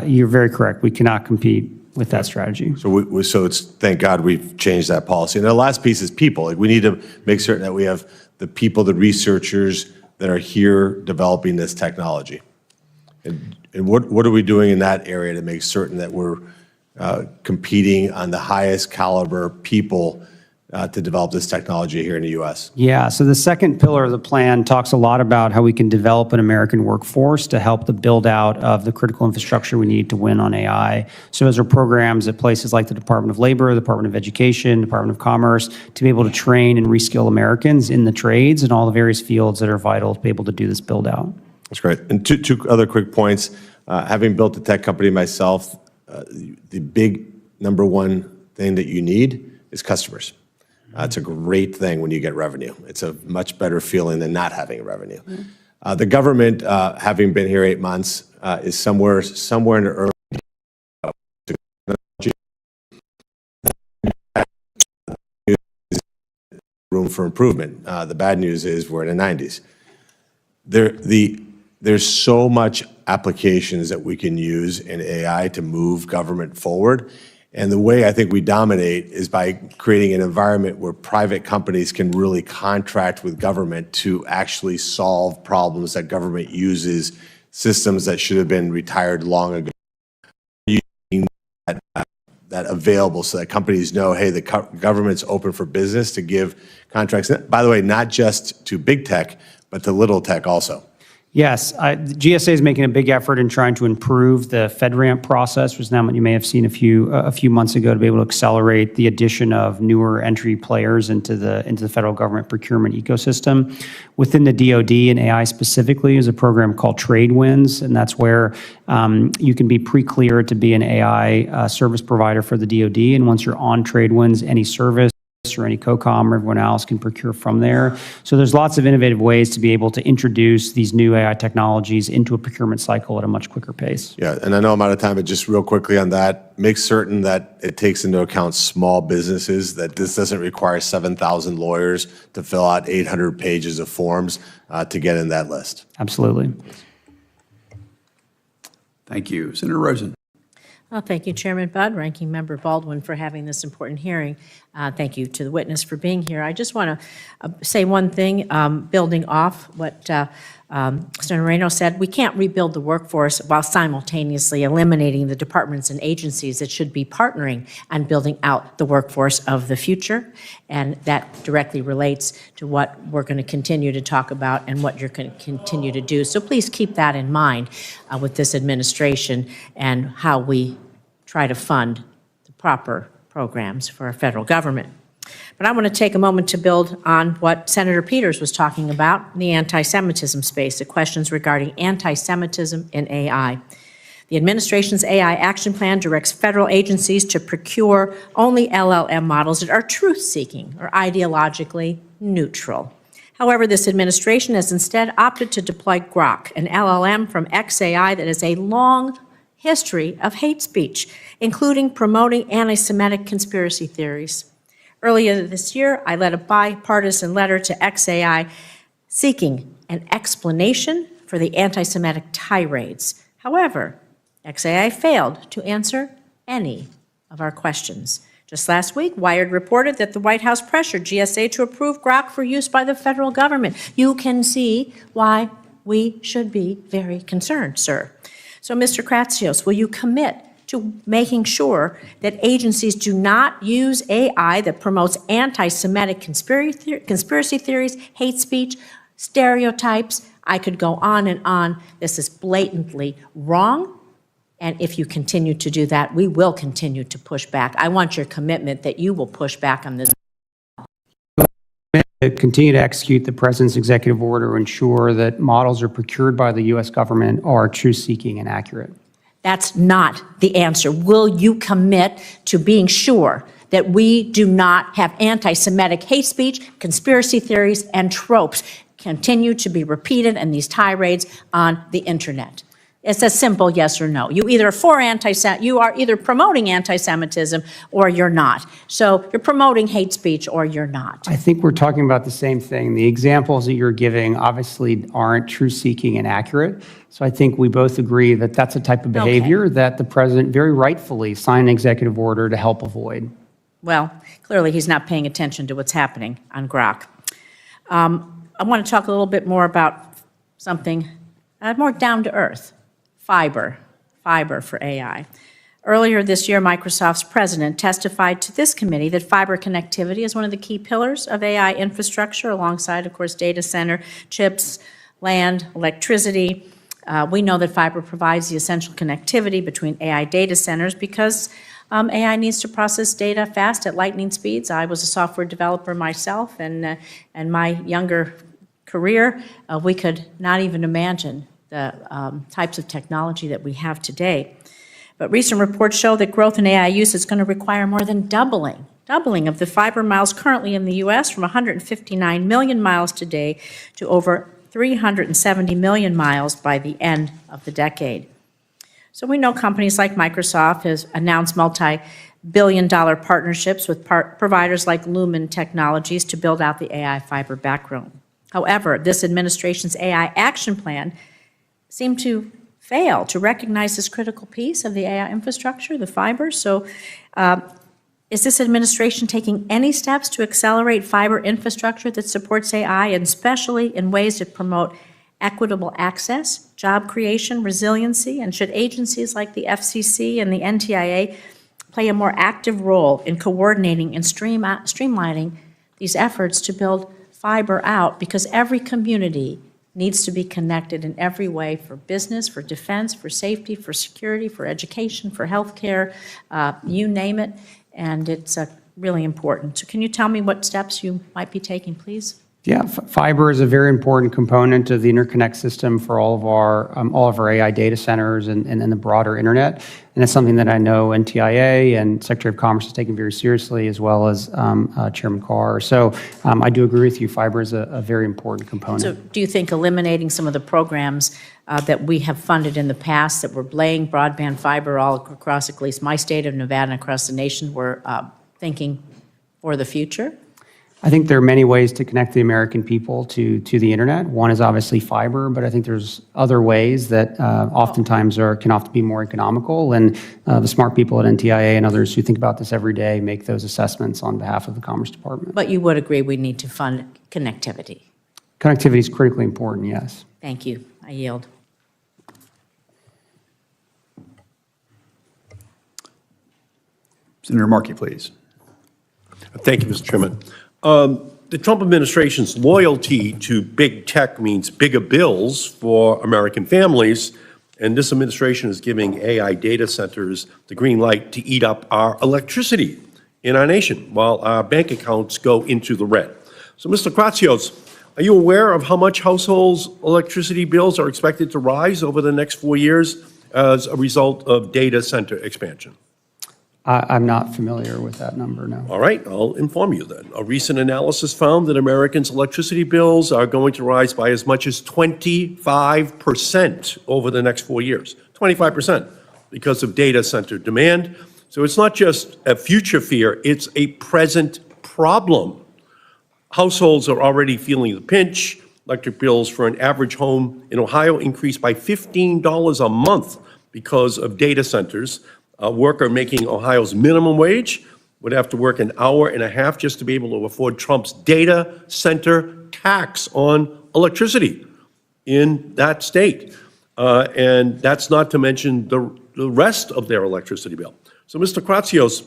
You're very correct. We cannot compete with that strategy. So so it's, thank God we've changed that policy. And the last piece is people. Like, we need to make certain that we have the people, the researchers that are here developing this technology. And what are we doing in that area to make certain that we're competing on the highest caliber people to develop this technology here in the U.S.? Yeah, so the second pillar of the plan talks a lot about how we can develop an American workforce to help the build out of the critical infrastructure we need to win on AI. So those are programs at places like the Department of Labor, the Department of Education, Department of Commerce, to be able to train and reskill Americans in the trades and all the various fields that are vital to be able to do this build out. That's great. And two other quick points. Having built a tech company myself, the big number one thing that you need is customers. It's a great thing when you get revenue. It's a much better feeling than not having revenue. The government, having been here 8 months, is somewhere in the early room for improvement. The bad news is we're in the 90s. There's so much applications that we can use in AI to move government forward. And the way I think we dominate is by creating an environment where private companies can really contract with government to actually solve problems that government uses, systems that should have been retired long ago. Using that available so that companies know, hey, the government's open for business to give contracts. By the way, not just to big tech, but to little tech also. Yes, the GSA is making a big effort in trying to improve the FedRAMP process, which now you may have seen a few months ago, to be able to accelerate the addition of newer entry players into the federal government procurement ecosystem. Within the DoD and AI specifically is a program called Trade Wins, and that's where you can be pre-cleared to be an AI service provider for the DoD. And once you're on Trade Wins, any service or any COCOM or everyone else can procure from there. So there's lots of innovative ways to be able to introduce these new AI technologies into a procurement cycle at a much quicker pace. Yeah, and I know I'm out of time, but just real quickly on that, make certain that it takes into account small businesses, that this doesn't require 7,000 lawyers to fill out 800 pages of forms to get in that list. Absolutely. Thank you. Senator Rosen. Well, thank you, Chairman Budd, Ranking Member Baldwin, for having this important hearing. Thank you to the witness for being here. I just want to say one thing, building off what Senator Moreno said. We can't rebuild the workforce while simultaneously eliminating the departments and agencies that should be partnering and building out the workforce of the future. And that directly relates to what we're going to continue to talk about and what you're going to continue to do. So please keep that in mind with this administration and how we try to fund the proper programs for our federal government. But I want to take a moment to build on what Senator Peters was talking about in the anti-Semitism space, the questions regarding anti-Semitism in AI. The administration's AI action plan directs federal agencies to procure only LLM models that are truth-seeking or ideologically neutral. However, this administration has instead opted to deploy Grok, an LLM from XAI that has a long history of hate speech, including promoting anti-Semitic conspiracy theories. Earlier this year, I led a bipartisan letter to XAI seeking an explanation for the anti-Semitic tirades. However, XAI failed to answer any of our questions. Just last week, Wired reported that the White House pressured GSA to approve Grok for use by the federal government. You can see why we should be very concerned, sir. So, Mr. Kratsios, will you commit to making sure that agencies do not use AI that promotes anti-Semitic conspiracy theories, hate speech, stereotypes? I could go on and on. This is blatantly wrong. And if you continue to do that, we will continue to push back. I want your commitment that you will push back on this. Continue to execute the President's executive order to ensure that models are procured by the U.S. government are truth-seeking and accurate. That's not the answer. Will you commit to being sure that we do not have anti-Semitic hate speech, conspiracy theories, and tropes continue to be repeated in these tirades on the internet? It's a simple yes or no. You are either promoting anti-Semitism or you're not. So you're promoting hate speech or you're not. I think we're talking about the same thing. The examples that you're giving obviously aren't truth-seeking and accurate. So I think we both agree that that's a type of behavior that the President very rightfully signed an executive order to help avoid. Well, clearly he's not paying attention to what's happening on Grok. I want to talk a little bit more about something more down to earth. Fiber for AI. Earlier this year, Microsoft's president testified to this committee that fiber connectivity is one of the key pillars of AI infrastructure, alongside, of course, data center, chips, land, electricity. We know that fiber provides the essential connectivity between AI data centers because AI needs to process data fast at lightning speeds. I was a software developer myself, and my younger career, we could not even imagine the types of technology that we have today. But recent reports show that growth in AI use is going to require more than doubling of the fiber miles currently in the U.S. from 159 million miles today to over 370 million miles by the end of the decade. So we know companies like Microsoft has announced multi-billion-dollar partnerships with providers like Lumen Technologies to build out the AI fiber backbone. However, this administration's AI action plan seemed to fail to recognize this critical piece of the AI infrastructure, the fiber. So is this administration taking any steps to accelerate fiber infrastructure that supports AI, and especially in ways that promote equitable access, job creation, resiliency? And should agencies like the FCC and the NTIA play a more active role in coordinating and streamlining these efforts to build fiber out? Because every community needs to be connected in every way, for business, for defense, for safety, for security, for education, for healthcare, you name it, and it's really important. So can you tell me what steps you might be taking, please? Yeah, fiber is a very important component of the interconnect system for all of our AI data centers and the broader internet. And it's something that I know NTIA and Secretary of Commerce is taking very seriously, as well as Chairman Carr. So I do agree with you. Fiber is a very important component. So do you think eliminating some of the programs that we have funded in the past that were laying broadband fiber all across, at least my state of Nevada and across the nation, were thinking for the future? I think there are many ways to connect the American people to the internet. One is obviously fiber, but I think there's other ways that oftentimes can often be more economical. And the smart people at NTIA and others who think about this every day make those assessments on behalf of the Commerce Department. But you would agree we need to fund connectivity? Connectivity is critically important, yes. Thank you. I yield. Senator Markey, please. Thank you, Mr. Chairman. The Trump administration's loyalty to big tech means bigger bills for American families, and this administration is giving AI data centers the green light to eat up our electricity in our nation, while our bank accounts go into the red. So, Mr. Kratsios, are you aware of how much households' electricity bills are expected to rise over the next 4 years as a result of data center expansion? I'm not familiar with that number, no. All right, I'll inform you then. A recent analysis found that Americans' electricity bills are going to rise by as much as 25% over the next 4 years. 25% because of data center demand. So it's not just a future fear, it's a present problem. Households are already feeling the pinch. Electric bills for an average home in Ohio increased by $15 a month because of data centers. A worker making Ohio's minimum wage would have to work an hour and a half just to be able to afford Trump's data center tax on electricity in that state. And that's not to mention the rest of their electricity bill. So, Mr. Kratsios,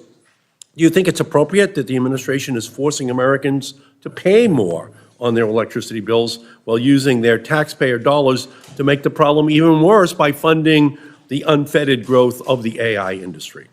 do you think it's appropriate that the administration is forcing Americans to pay more on their electricity bills while using their taxpayer dollars to make the problem even worse by funding the unfettered growth of the AI industry?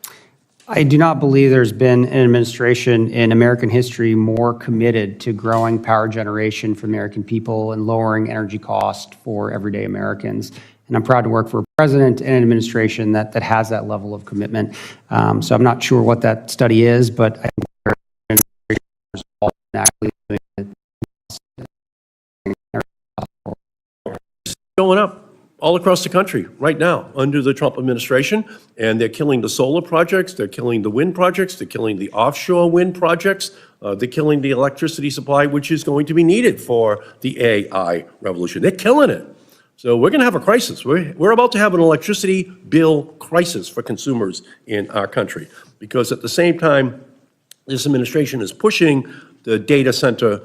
I do not believe there's been an administration in American history more committed to growing power generation for the American people and lowering energy costs for everyday Americans. And I'm proud to work for a president and an administration that has that level of commitment. So I'm not sure what that study is, but I think there's actually doing it. Going up all across the country right now under the Trump administration, and they're killing the solar projects, they're killing the wind projects, they're killing the offshore wind projects, they're killing the electricity supply, which is going to be needed for the AI revolution. They're killing it. So we're going to have a crisis. We're about to have an electricity bill crisis for consumers in our country, because at the same time, this administration is pushing the data center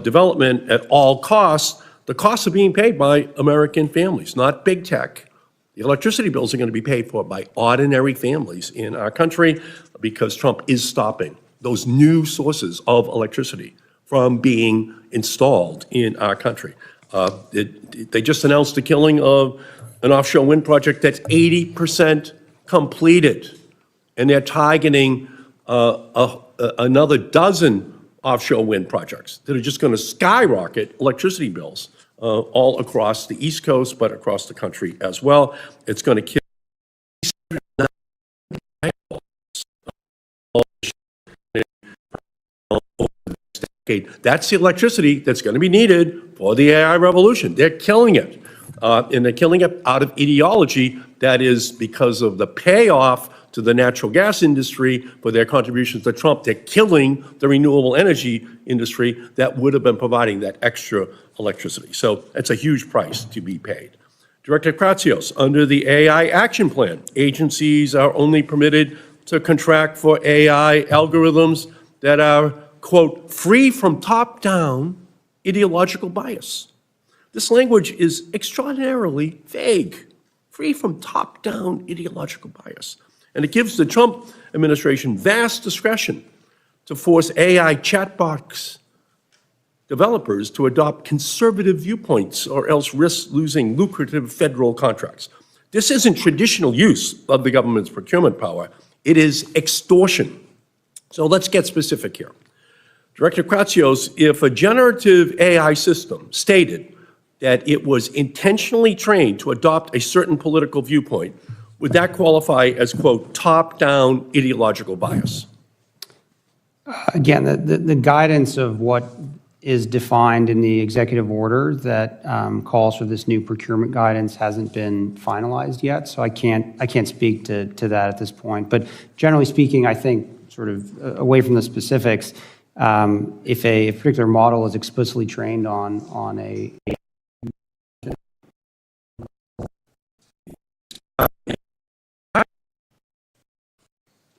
development at all costs. The costs are being paid by American families, not big tech. The electricity bills are going to be paid for by ordinary families in our country because Trump is stopping those new sources of electricity from being installed in our country. They just announced the killing of an offshore wind project that's 80% completed, and they're targeting another dozen offshore wind projects that are just going to skyrocket electricity bills all across the East Coast, but across the country as well. It's going to kill. That's the electricity that's going to be needed for the AI revolution. They're killing it. And they're killing it out of ideology that is because of the payoff to the natural gas industry for their contributions to Trump. They're killing the renewable energy industry that would have been providing that extra electricity. So that's a huge price to be paid. Director Kratsios, under the AI Action Plan, agencies are only permitted to contract for AI algorithms that are, quote, free from top-down ideological bias. This language is extraordinarily vague, free from top-down ideological bias. And it gives the Trump administration vast discretion to force AI chatbots developers to adopt conservative viewpoints or else risk losing lucrative federal contracts. This isn't traditional use of the government's procurement power. It is extortion. So let's get specific here. Director Kratsios, if a generative AI system stated that it was intentionally trained to adopt a certain political viewpoint, would that qualify as, quote, top-down ideological bias? Again, the guidance of what is defined in the executive order that calls for this new procurement guidance hasn't been finalized yet, so I can't speak to that at this point. But generally speaking, I think, sort of away from the specifics, if a particular model is explicitly trained on a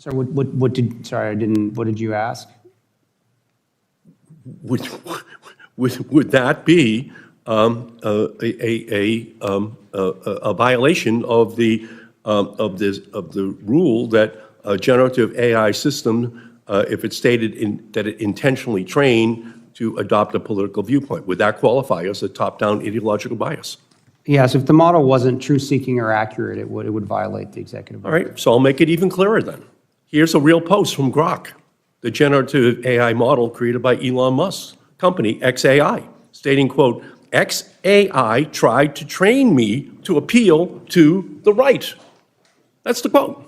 So what did you ask? Would that be a violation of the rule that a generative AI system, if it's stated that it intentionally trained to adopt a political viewpoint, would that qualify as a top-down ideological bias? Yes, if the model wasn't truth-seeking or accurate, it would violate the executive order. All right, so I'll make it even clearer then. Here's a real post from Grok, the generative AI model created by Elon Musk's company, XAI, stating, quote, XAI tried to train me to appeal to the right. That's the quote.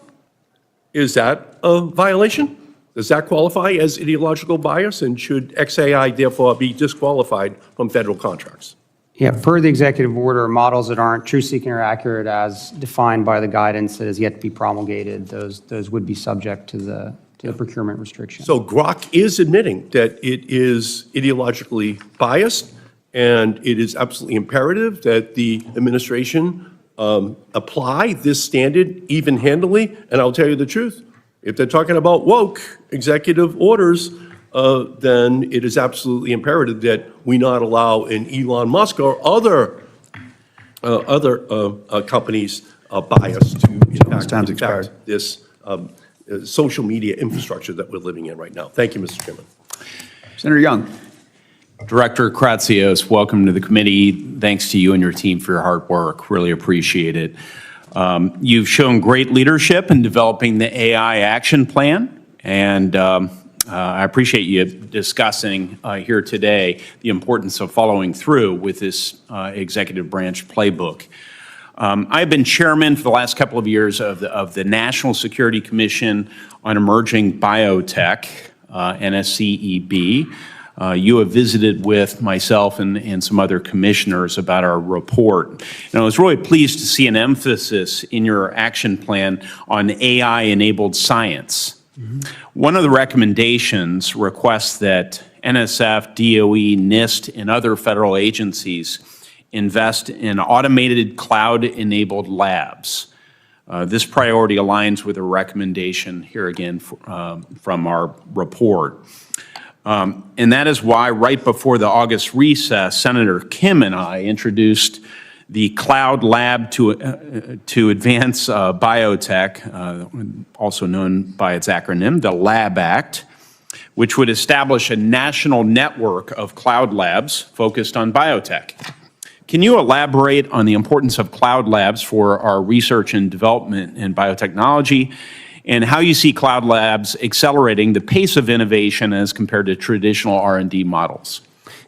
Is that a violation? Does that qualify as ideological bias, and should XAI therefore be disqualified from federal contracts? Yeah, per the executive order, models that aren't truth-seeking or accurate as defined by the guidance that has yet to be promulgated, those would be subject to to the procurement restriction. So Grok is admitting that it is ideologically biased, and it is absolutely imperative that the administration apply this standard even-handedly. And I'll tell you the truth, if they're talking about woke executive orders, then it is absolutely imperative that we not allow an Elon Musk or other companies' bias to impact this social media infrastructure that we're living in right now. Thank you, Mr. Chairman. Senator Young. Director Kratsios, welcome to the committee. Thanks to you and your team for your hard work. Really appreciate it. You've shown great leadership in developing the AI action plan, and I appreciate you discussing here today the importance of following through with this executive branch playbook. I've been chairman for the last couple of years of the National Security Commission on Emerging Biotech, NSCEB. You have visited with myself and some other commissioners about our report. And I was really pleased to see an emphasis in your action plan on AI-enabled science. One of the recommendations requests that NSF, DOE, NIST, and other federal agencies invest in automated cloud-enabled labs. This priority aligns with a recommendation here again from our report. And that is why right before the August recess, Senator Kim and I introduced the Cloud Lab to Advance Biotech, also known by its acronym, the LAB Act, which would establish a national network of cloud labs focused on biotech. Can you elaborate on the importance of cloud labs for our research and development in biotechnology, and how you see cloud labs accelerating the pace of innovation as compared to traditional R&D models?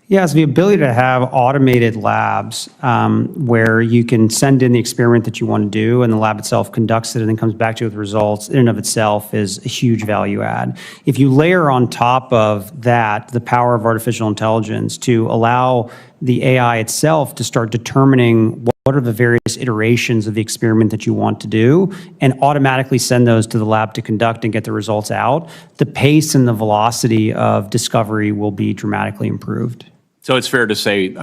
Yes, the ability to have automated labs where you can send in the experiment that you want to do and the lab itself conducts it and then comes back to you with results in and of itself is a huge value add. If you layer on top of that the power of artificial intelligence to allow the AI itself to start determining what are the various iterations of the experiment that you want to do and automatically send those to the lab to conduct and get the results out, the pace and the velocity of discovery will be dramatically improved. So it's fair to say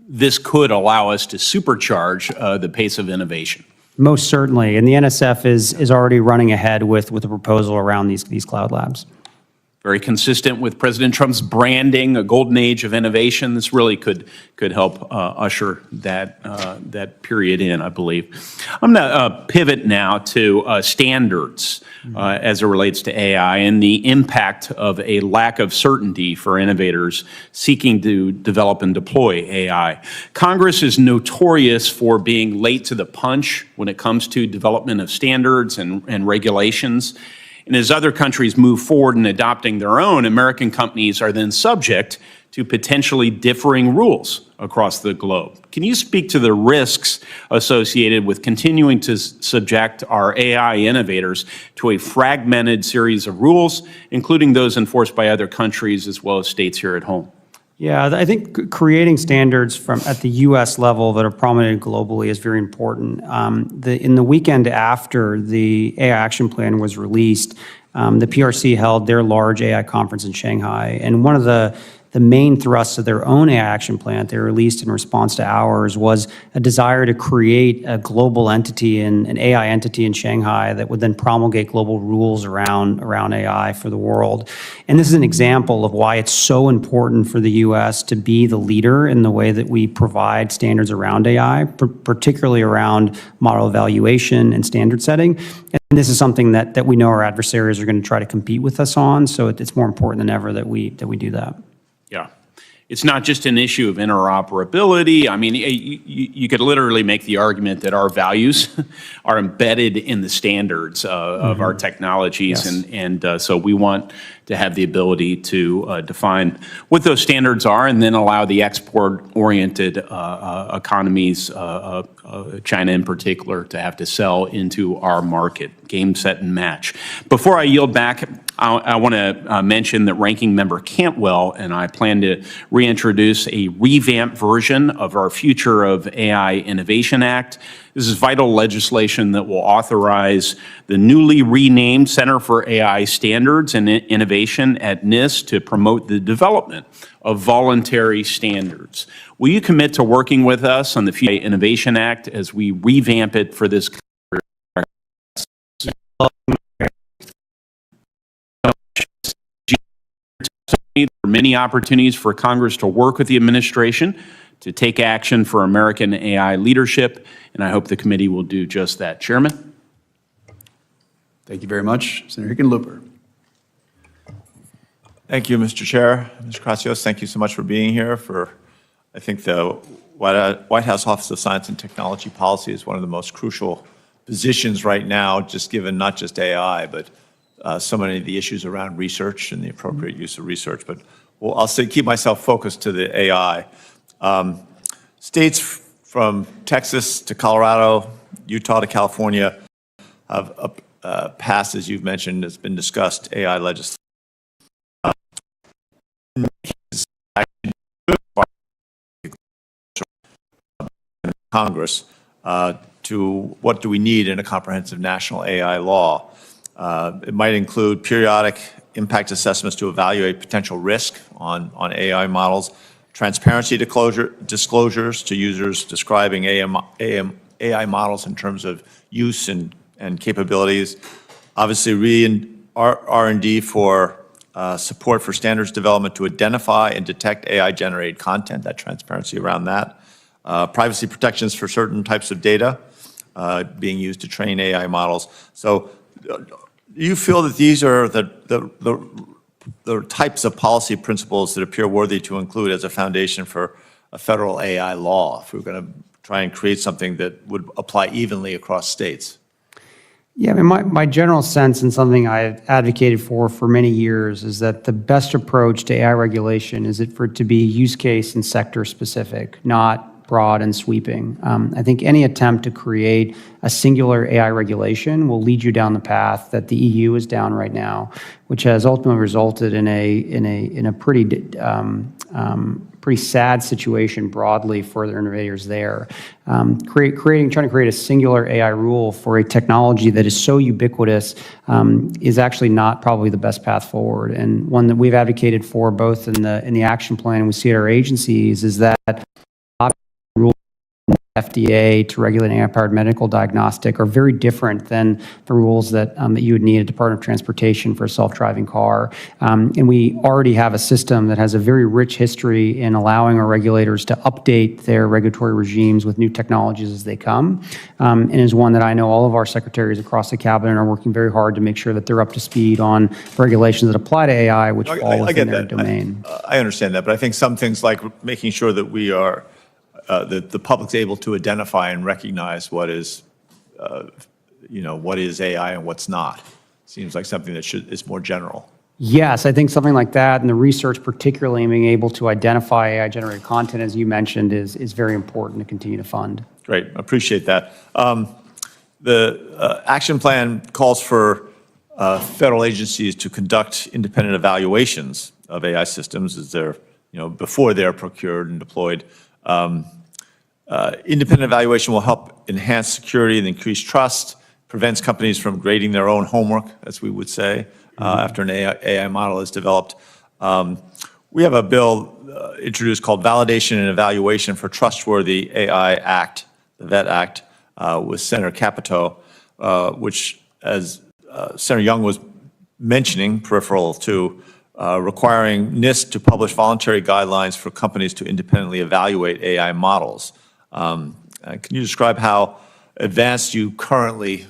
this could allow us to supercharge the pace of innovation. Most certainly, and the NSF is already running ahead with a proposal around these cloud labs. Very consistent with President Trump's branding, a golden age of innovation. This really could help usher that period in, I believe. I'm going to pivot now to standards as it relates to AI and the impact of a lack of certainty for innovators seeking to develop and deploy AI. Congress is notorious for being late to the punch when it comes to development of standards and regulations. And as other countries move forward in adopting their own, American companies are then subject to potentially differing rules across the globe. Can you speak to the risks associated with continuing to subject our AI innovators to a fragmented series of rules, including those enforced by other countries as well as states here at home? Yeah, I think creating standards at the U.S. level that are prominent globally is very important. In the weekend after the AI Action Plan was released, the PRC held their large AI conference in Shanghai, and one of the main thrusts of their own AI action plan they released in response to ours was a desire to create a global entity, an AI entity in Shanghai that would then promulgate global rules around AI for the world. And this is an example of why it's so important for the U.S. to be the leader in the way that we provide standards around AI, particularly around model evaluation and standard setting. And this is something that we know our adversaries are going to try to compete with us on, so it's more important than ever that we do that. Yeah. It's not just an issue of interoperability. I mean, you could literally make the argument that our values are embedded in the standards of our technologies. Yes. And so we want to have the ability to define what those standards are and then allow the export-oriented economies, China in particular, to have to sell into our market, game, set, and match. Before I yield back, I want to mention that Ranking Member Cantwell and I plan to reintroduce a revamped version of our Future of AI Innovation Act This is vital legislation that will authorize the newly renamed Center for AI Standards and Innovation at NIST to promote the development of voluntary standards. Will you commit to working with us on the Future Innovation Act as we revamp it for this? There are many opportunities for Congress to work with the administration to take action for American AI leadership, and I hope the committee will do just that. Chairman? Thank you very much. Senator Hickenlooper. Thank you, Mr. Chair. Mr. Kratsios, thank you so much for being here. I think the White House Office of Science and Technology Policy is one of the most crucial positions right now, just given not just AI, but so many of the issues around research and the appropriate use of research. But I'll keep myself focused to the AI. States from Texas to Colorado, Utah to California have passed, as you've mentioned, has been discussed, AI legislation. Congress to what do we need in a comprehensive national AI law. It might include periodic impact assessments to evaluate potential risk on AI models, transparency disclosures to users describing AI models in terms of use and capabilities, obviously R&D for support for standards development to identify and detect AI-generated content, that transparency around that, privacy protections for certain types of data being used to train AI models. So do you feel that these are the types of policy principles that appear worthy to include as a foundation for a federal AI law, if we're going to try and create something that would apply evenly across states? Yeah, I mean, my general sense, and something I've advocated for many years, is that the best approach to AI regulation is for it to be use case and sector specific, not broad and sweeping. I think any attempt to create a singular AI regulation will lead you down the path that the EU is down right now, which has ultimately resulted in a pretty sad situation broadly for the innovators there. Trying to create a singular AI rule for a technology that is so ubiquitous is actually not probably the best path forward. And one that we've advocated for both in the action plan and we see at our agencies is that FDA to regulate AI-powered medical diagnostic are very different than the rules that you would need at Department of Transportation for a self-driving car. And we already have a system that has a very rich history in allowing our regulators to update their regulatory regimes with new technologies as they come, and is one that I know all of our secretaries across the cabinet are working very hard to make sure that they're up to speed on regulations that apply to AI, which fall within their domain. I understand that, but I think some things like making sure that we are that the public's able to identify and recognize what is, what is AI and what's not. Seems like something that is more general. Yes, I think something like that, and the research particularly being able to identify AI-generated content, as you mentioned, is very important to continue to fund. Great, appreciate that. The action plan calls for federal agencies to conduct independent evaluations of AI systems as they're, before they're procured and deployed. Independent evaluation will help enhance security and increase trust, prevents companies from grading their own homework, as we would say, after an AI model is developed. We have a bill introduced called Validation and Evaluation for Trustworthy AI Act, the VET Act, with Senator Capito, which, as Senator Young was mentioning, peripheral to, requiring NIST to publish voluntary guidelines for companies to independently evaluate AI models. Can you describe how advanced you currently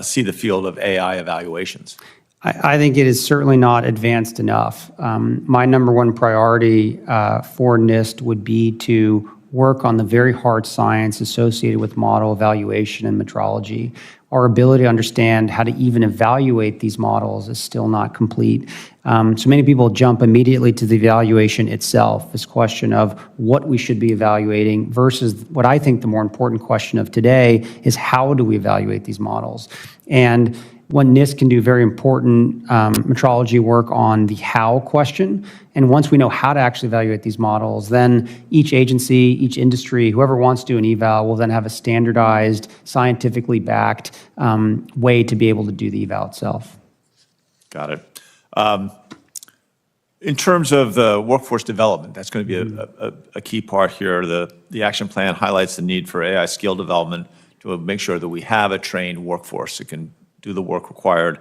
see the field of AI evaluations? I think it is certainly not advanced enough. My number one priority for NIST would be to work on the very hard science associated with model evaluation and metrology. Our ability to understand how to even evaluate these models is still not complete. So many people jump immediately to the evaluation itself, this question of what we should be evaluating versus what I think the more important question of today is how do we evaluate these models? And One, NIST can do very important metrology work on the how question. And once we know how to actually evaluate these models, then each agency, each industry, whoever wants to do an eval will then have a standardized, scientifically backed way to be able to do the eval itself. Got it. In terms of the workforce development, that's going to be a key part here. The action plan highlights the need for AI skill development to make sure that we have a trained workforce that can do the work required.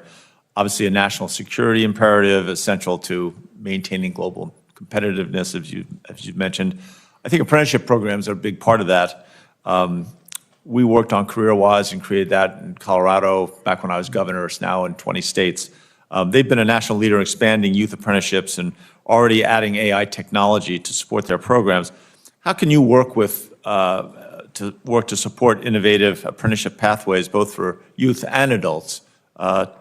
Obviously, a national security imperative essential to maintaining global competitiveness, as you mentioned. I think apprenticeship programs are a big part of that. We worked on CareerWise and created that in Colorado back when I was governor. It's now in 20 states. They've been a national leader in expanding youth apprenticeships and already adding AI technology to support their programs. How can you work to support innovative apprenticeship pathways, both for youth and adults,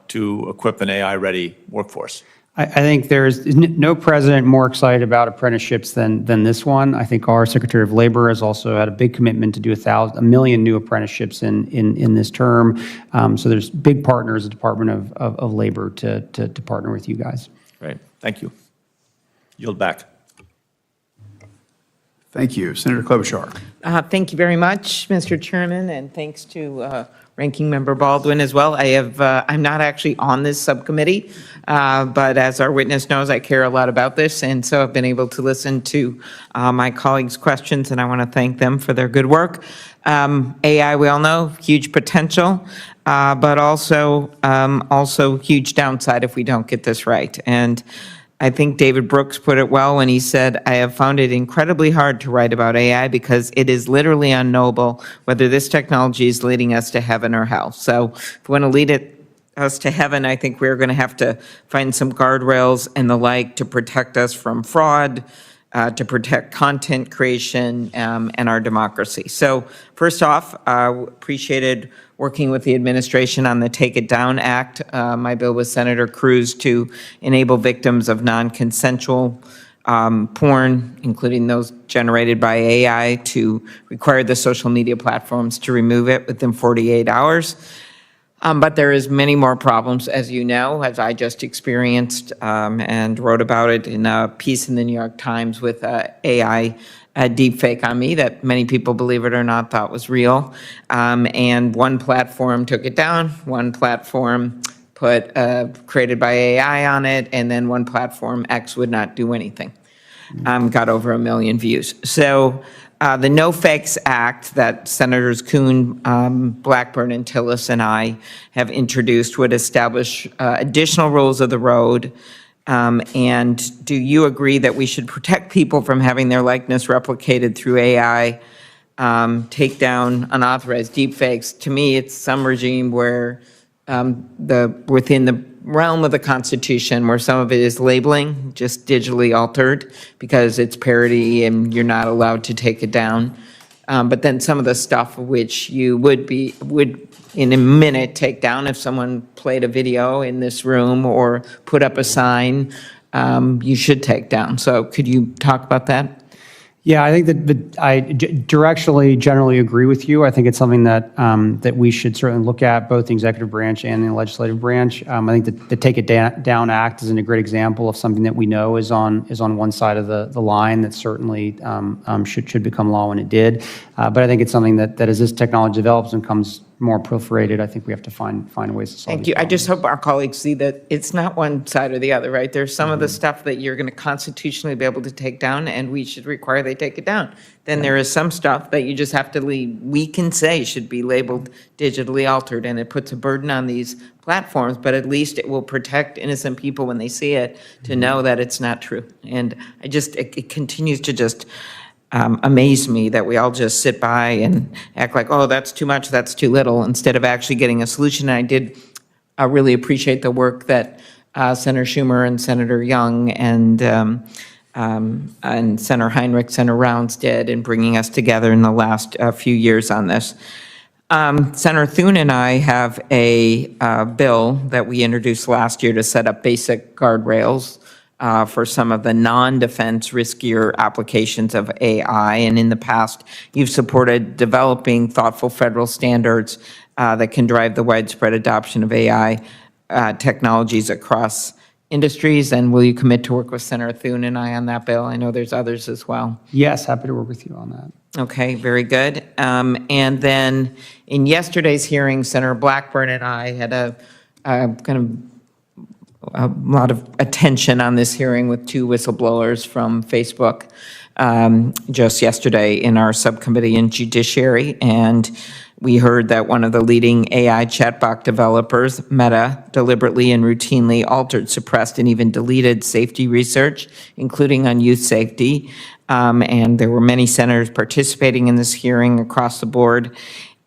to equip an AI-ready workforce? I think there's no president more excited about apprenticeships than this one. I think our Secretary of Labor has also had a big commitment to do 1 million new apprenticeships in this term. So there's big partners, the Department of Labor, to partner with you guys. Great, thank you. Yield back. Thank you. Senator Klobuchar. Thank you very much, Mr. Chairman, and thanks to Ranking Member Baldwin as well. I'm not actually on this subcommittee, but as our witness knows, I care a lot about this, and so I've been able to listen to my colleagues' questions, and I want to thank them for their good work. AI, we all know, huge potential, but also huge downside if we don't get this right. And I think David Brooks put it well when he said, I have found it incredibly hard to write about AI because it is literally unknowable whether this technology is leading us to heaven or hell. So if we want to lead us to heaven, I think we're going to have to find some guardrails and the like to protect us from fraud, to protect content creation and our democracy. So first off, appreciated working with the administration on the Take It Down Act. My bill with Senator Cruz to enable victims of non-consensual porn, including those generated by AI, to require the social media platforms to remove it within 48 hours. But there is many more problems, as you know, as I just experienced and wrote about it in a piece in the New York Times with AI deepfake on me that many people, believe it or not, thought was real. And one platform took it down, one platform put created by AI on it, and then one platform, X, would not do anything. Got over 1 million views. So the No Fakes Act that Senators Kuhn, Blackburn, and Tillis and I have introduced would establish additional rules of the road. And do you agree that we should protect people from having their likeness replicated through AI, take down unauthorized deepfakes? To me, it's some regime where within the realm of the Constitution where some of it is labeling, just digitally altered because it's parody and you're not allowed to take it down. But then some of the stuff which you would in a minute take down if someone played a video in this room or put up a sign, you should take down. So could you talk about that? Yeah, I think that I directionally generally agree with you. I think it's something that that we should certainly look at, both the executive branch and the legislative branch. I think that the Take It Down Act is a great example of something that we know is on one side of the line that certainly should become law when it did. But I think it's something that as this technology develops and comes more proliferated, I think we have to find ways to solve. Thank you. I just hope our colleagues see that it's not one side or the other, right? There's some of the stuff that you're going to constitutionally be able to take down, and we should require they take it down. Then there is some stuff that you just have to leave. We can say should be labeled digitally altered, and it puts a burden on these platforms, but at least it will protect innocent people when they see it to know that it's not true. And it continues to just amaze me that we all just sit by and act like, oh, that's too much, that's too little, instead of actually getting a solution. And I did really appreciate the work that Senator Schumer and Senator Young and Senator Heinrich, Senator Rounds did in bringing us together in the last few years on this. Senator Thune and I have a bill that we introduced last year to set up basic guardrails for some of the non-defense riskier applications of AI. And in the past, you've supported developing thoughtful federal standards that can drive the widespread adoption of AI technologies across industries? And will you commit to work with Senator Thune and I on that bill? I know there's others as well. Yes, happy to work with you on that. Okay, very good. And then in yesterday's hearing, Senator Blackburn and I had a lot of attention on this hearing with two whistleblowers from Facebook just yesterday in our subcommittee in Judiciary. And we heard that one of the leading AI chatbot developers, Meta, deliberately and routinely altered, suppressed, and even deleted safety research, including on youth safety. And there were many senators participating in this hearing across the board.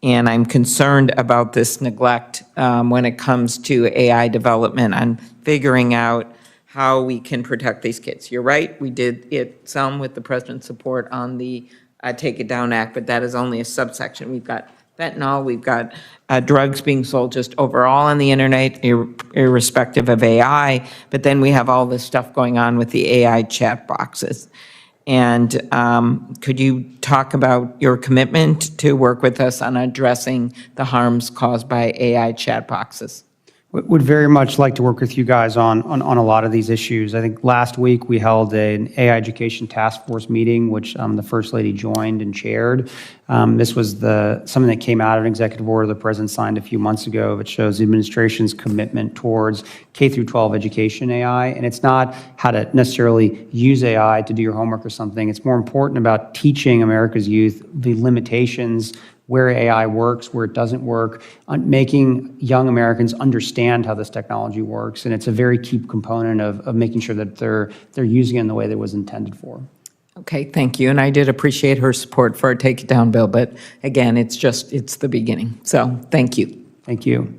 And I'm concerned about this neglect when it comes to AI development and figuring out how we can protect these kids. You're right, we did it some with the president's support on the Take It Down Act, but that is only a subsection. We've got fentanyl, we've got drugs being sold just overall on the internet, irrespective of AI, but then we have all this stuff going on with the AI chat boxes. And could you talk about your commitment to work with us on addressing the harms caused by AI chat boxes? Would very much like to work with you guys on a lot of these issues. I think last week we held an AI education task force meeting, which the First Lady joined and chaired. This was something that came out of an executive order the President signed a few months ago that shows the administration's commitment towards K through 12 education AI. And it's not how to necessarily use AI to do your homework or something. It's more important about teaching America's youth the limitations, where AI works, where it doesn't work, making young Americans understand how this technology works. And it's a very key component of making sure that they're using it in the way that it was intended for. Okay, thank you. And I did appreciate her support for our Take It Down bill, but again, it's the beginning. So thank you. Thank you.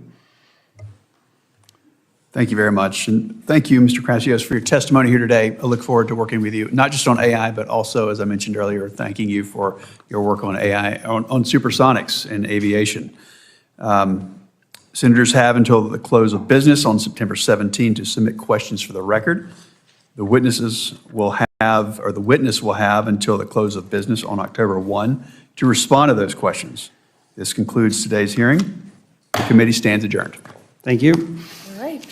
Thank you very much. And thank you, Mr. Kratsios, for your testimony here today. I look forward to working with you, not just on AI, but also, as I mentioned earlier, thanking you for your work on AI, on supersonics and aviation. Senators have until the close of business on September 17 to submit questions for the record. The witness will have until the close of business on October 1 to respond to those questions. This concludes today's hearing. The committee stands adjourned. Thank you. All right.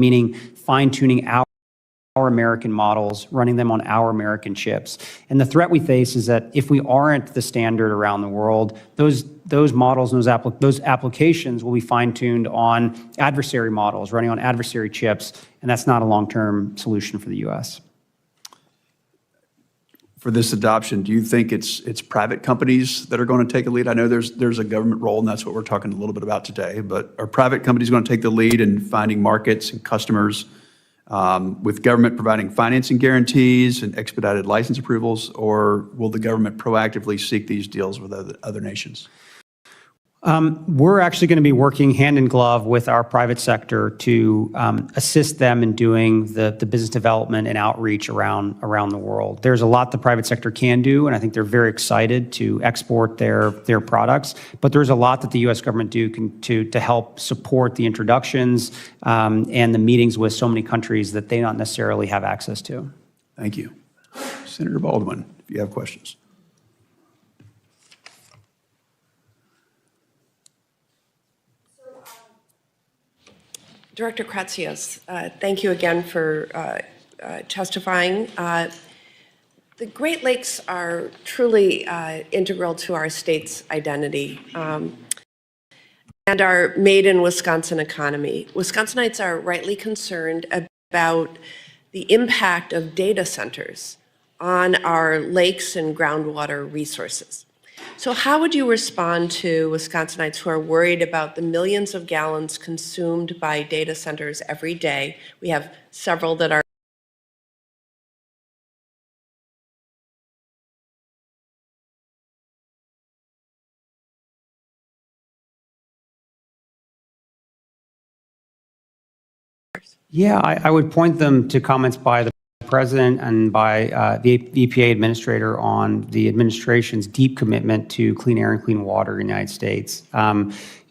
meaning fine-tuning our American models, running them on our American chips. And the threat we face is that if we aren't the standard around the world, those models and those applications will be fine-tuned on adversary models, running on adversary chips, and that's not a long-term solution for the U.S. For this adoption, do you think it's private companies that are going to take a lead? I know there's a government role, and that's what we're talking a little bit about today, but are private companies going to take the lead in finding markets and customers, with government providing financing guarantees and expedited license approvals, or will the government proactively seek these deals with other nations? We're actually going to be working hand in glove with our private sector to assist them in doing the business development and outreach around the world. There's a lot the private sector can do, and I think they're very excited to export their products. But there's a lot that the U.S. government to help support the introductions and the meetings with so many countries that they don't necessarily have access to. Thank you. Senator Baldwin, if you have questions. Director Kratsios, thank you again for testifying. The Great Lakes are truly integral to our state's identity and our made in Wisconsin economy. Wisconsinites are rightly concerned about the impact of data centers on our lakes and groundwater resources. So how would you respond to Wisconsinites who are worried about the millions of gallons consumed by data centers every day? We have several that are Yeah, I would point them to comments by the President and by the EPA Administrator on the administration's deep commitment to clean air and clean water in the United States.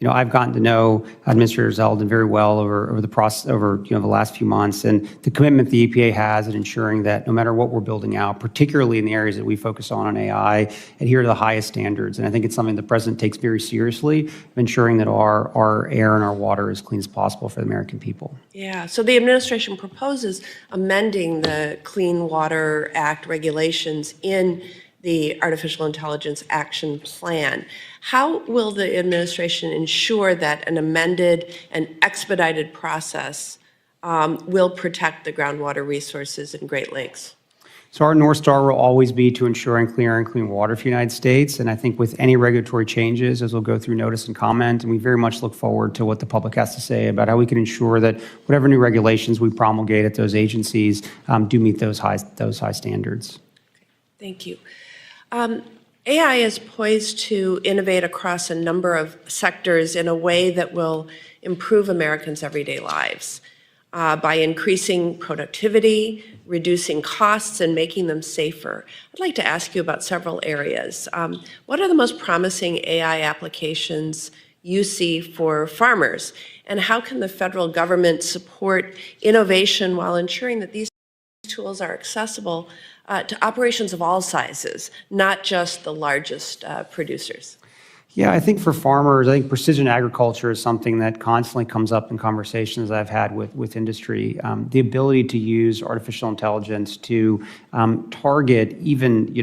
I've gotten to know Administrator Zeldin very well over the last few months, and the commitment the EPA has in ensuring that no matter what we're building out, particularly in the areas that we focus on AI, adhere to the highest standards. And I think it's something the President takes very seriously, of ensuring that our air and our water is as clean as possible for the American people. Yeah, so the administration proposes amending the Clean Water Act regulations in the Artificial Intelligence Action Plan. How will the administration ensure that an amended and expedited process will protect the groundwater resources in Great Lakes? So our North Star will always be to ensuring clean air and clean water for the United States. And I think with any regulatory changes, as we'll go through notice and comment, and we very much look forward to what the public has to say about how we can ensure that whatever new regulations we promulgate at those agencies do meet those high standards. Thank you. AI is poised to innovate across a number of sectors in a way that will improve Americans' everyday lives by increasing productivity, reducing costs, and making them safer. I'd like to ask you about several areas. What are the most promising AI applications you see for farmers? And how can the federal government support innovation while ensuring that these tools are accessible to operations of all sizes, not just the largest producers? Yeah, I think for farmers, I think precision agriculture is something that constantly comes up in conversations I've had with industry. The ability to use artificial intelligence to target even,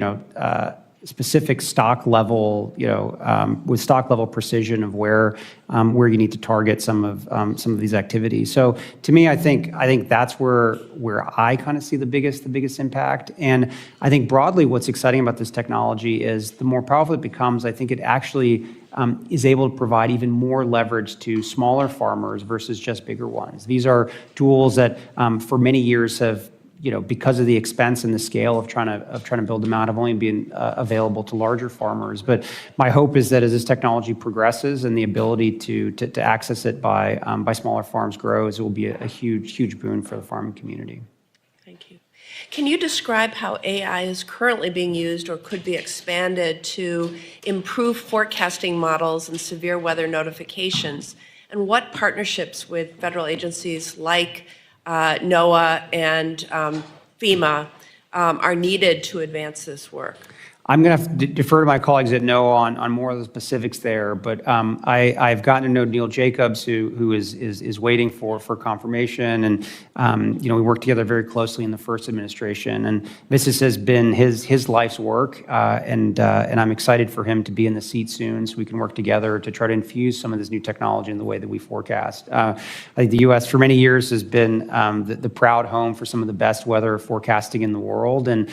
specific stock level, with stock level precision of where you need to target some of these activities. So to me, I think that's where I kind of see the biggest impact. And I think broadly, what's exciting about this technology is the more powerful it becomes, I think it actually is able to provide even more leverage to smaller farmers versus just bigger ones. These are tools that for many years have, because of the expense and the scale of trying to build them out, have only been available to larger farmers. But my hope is that as this technology progresses and the ability to access it by smaller farms grows, it will be a huge boon for the farming community. Thank you. Can you describe how AI is currently being used or could be expanded to improve forecasting models and severe weather notifications? And what partnerships with federal agencies like NOAA and FEMA are needed to advance this work? I'm going to have to defer to my colleagues that know on more of the specifics there, but I've gotten to know Neil Jacobs, who is waiting for confirmation, and we worked together very closely in the first administration, and this has been his life's work, and I'm excited for him to be in the seat soon, so we can work together to try to infuse some of this new technology in the way that we forecast. I think the U.S. for many years has been the proud home for some of the best weather forecasting in the world, and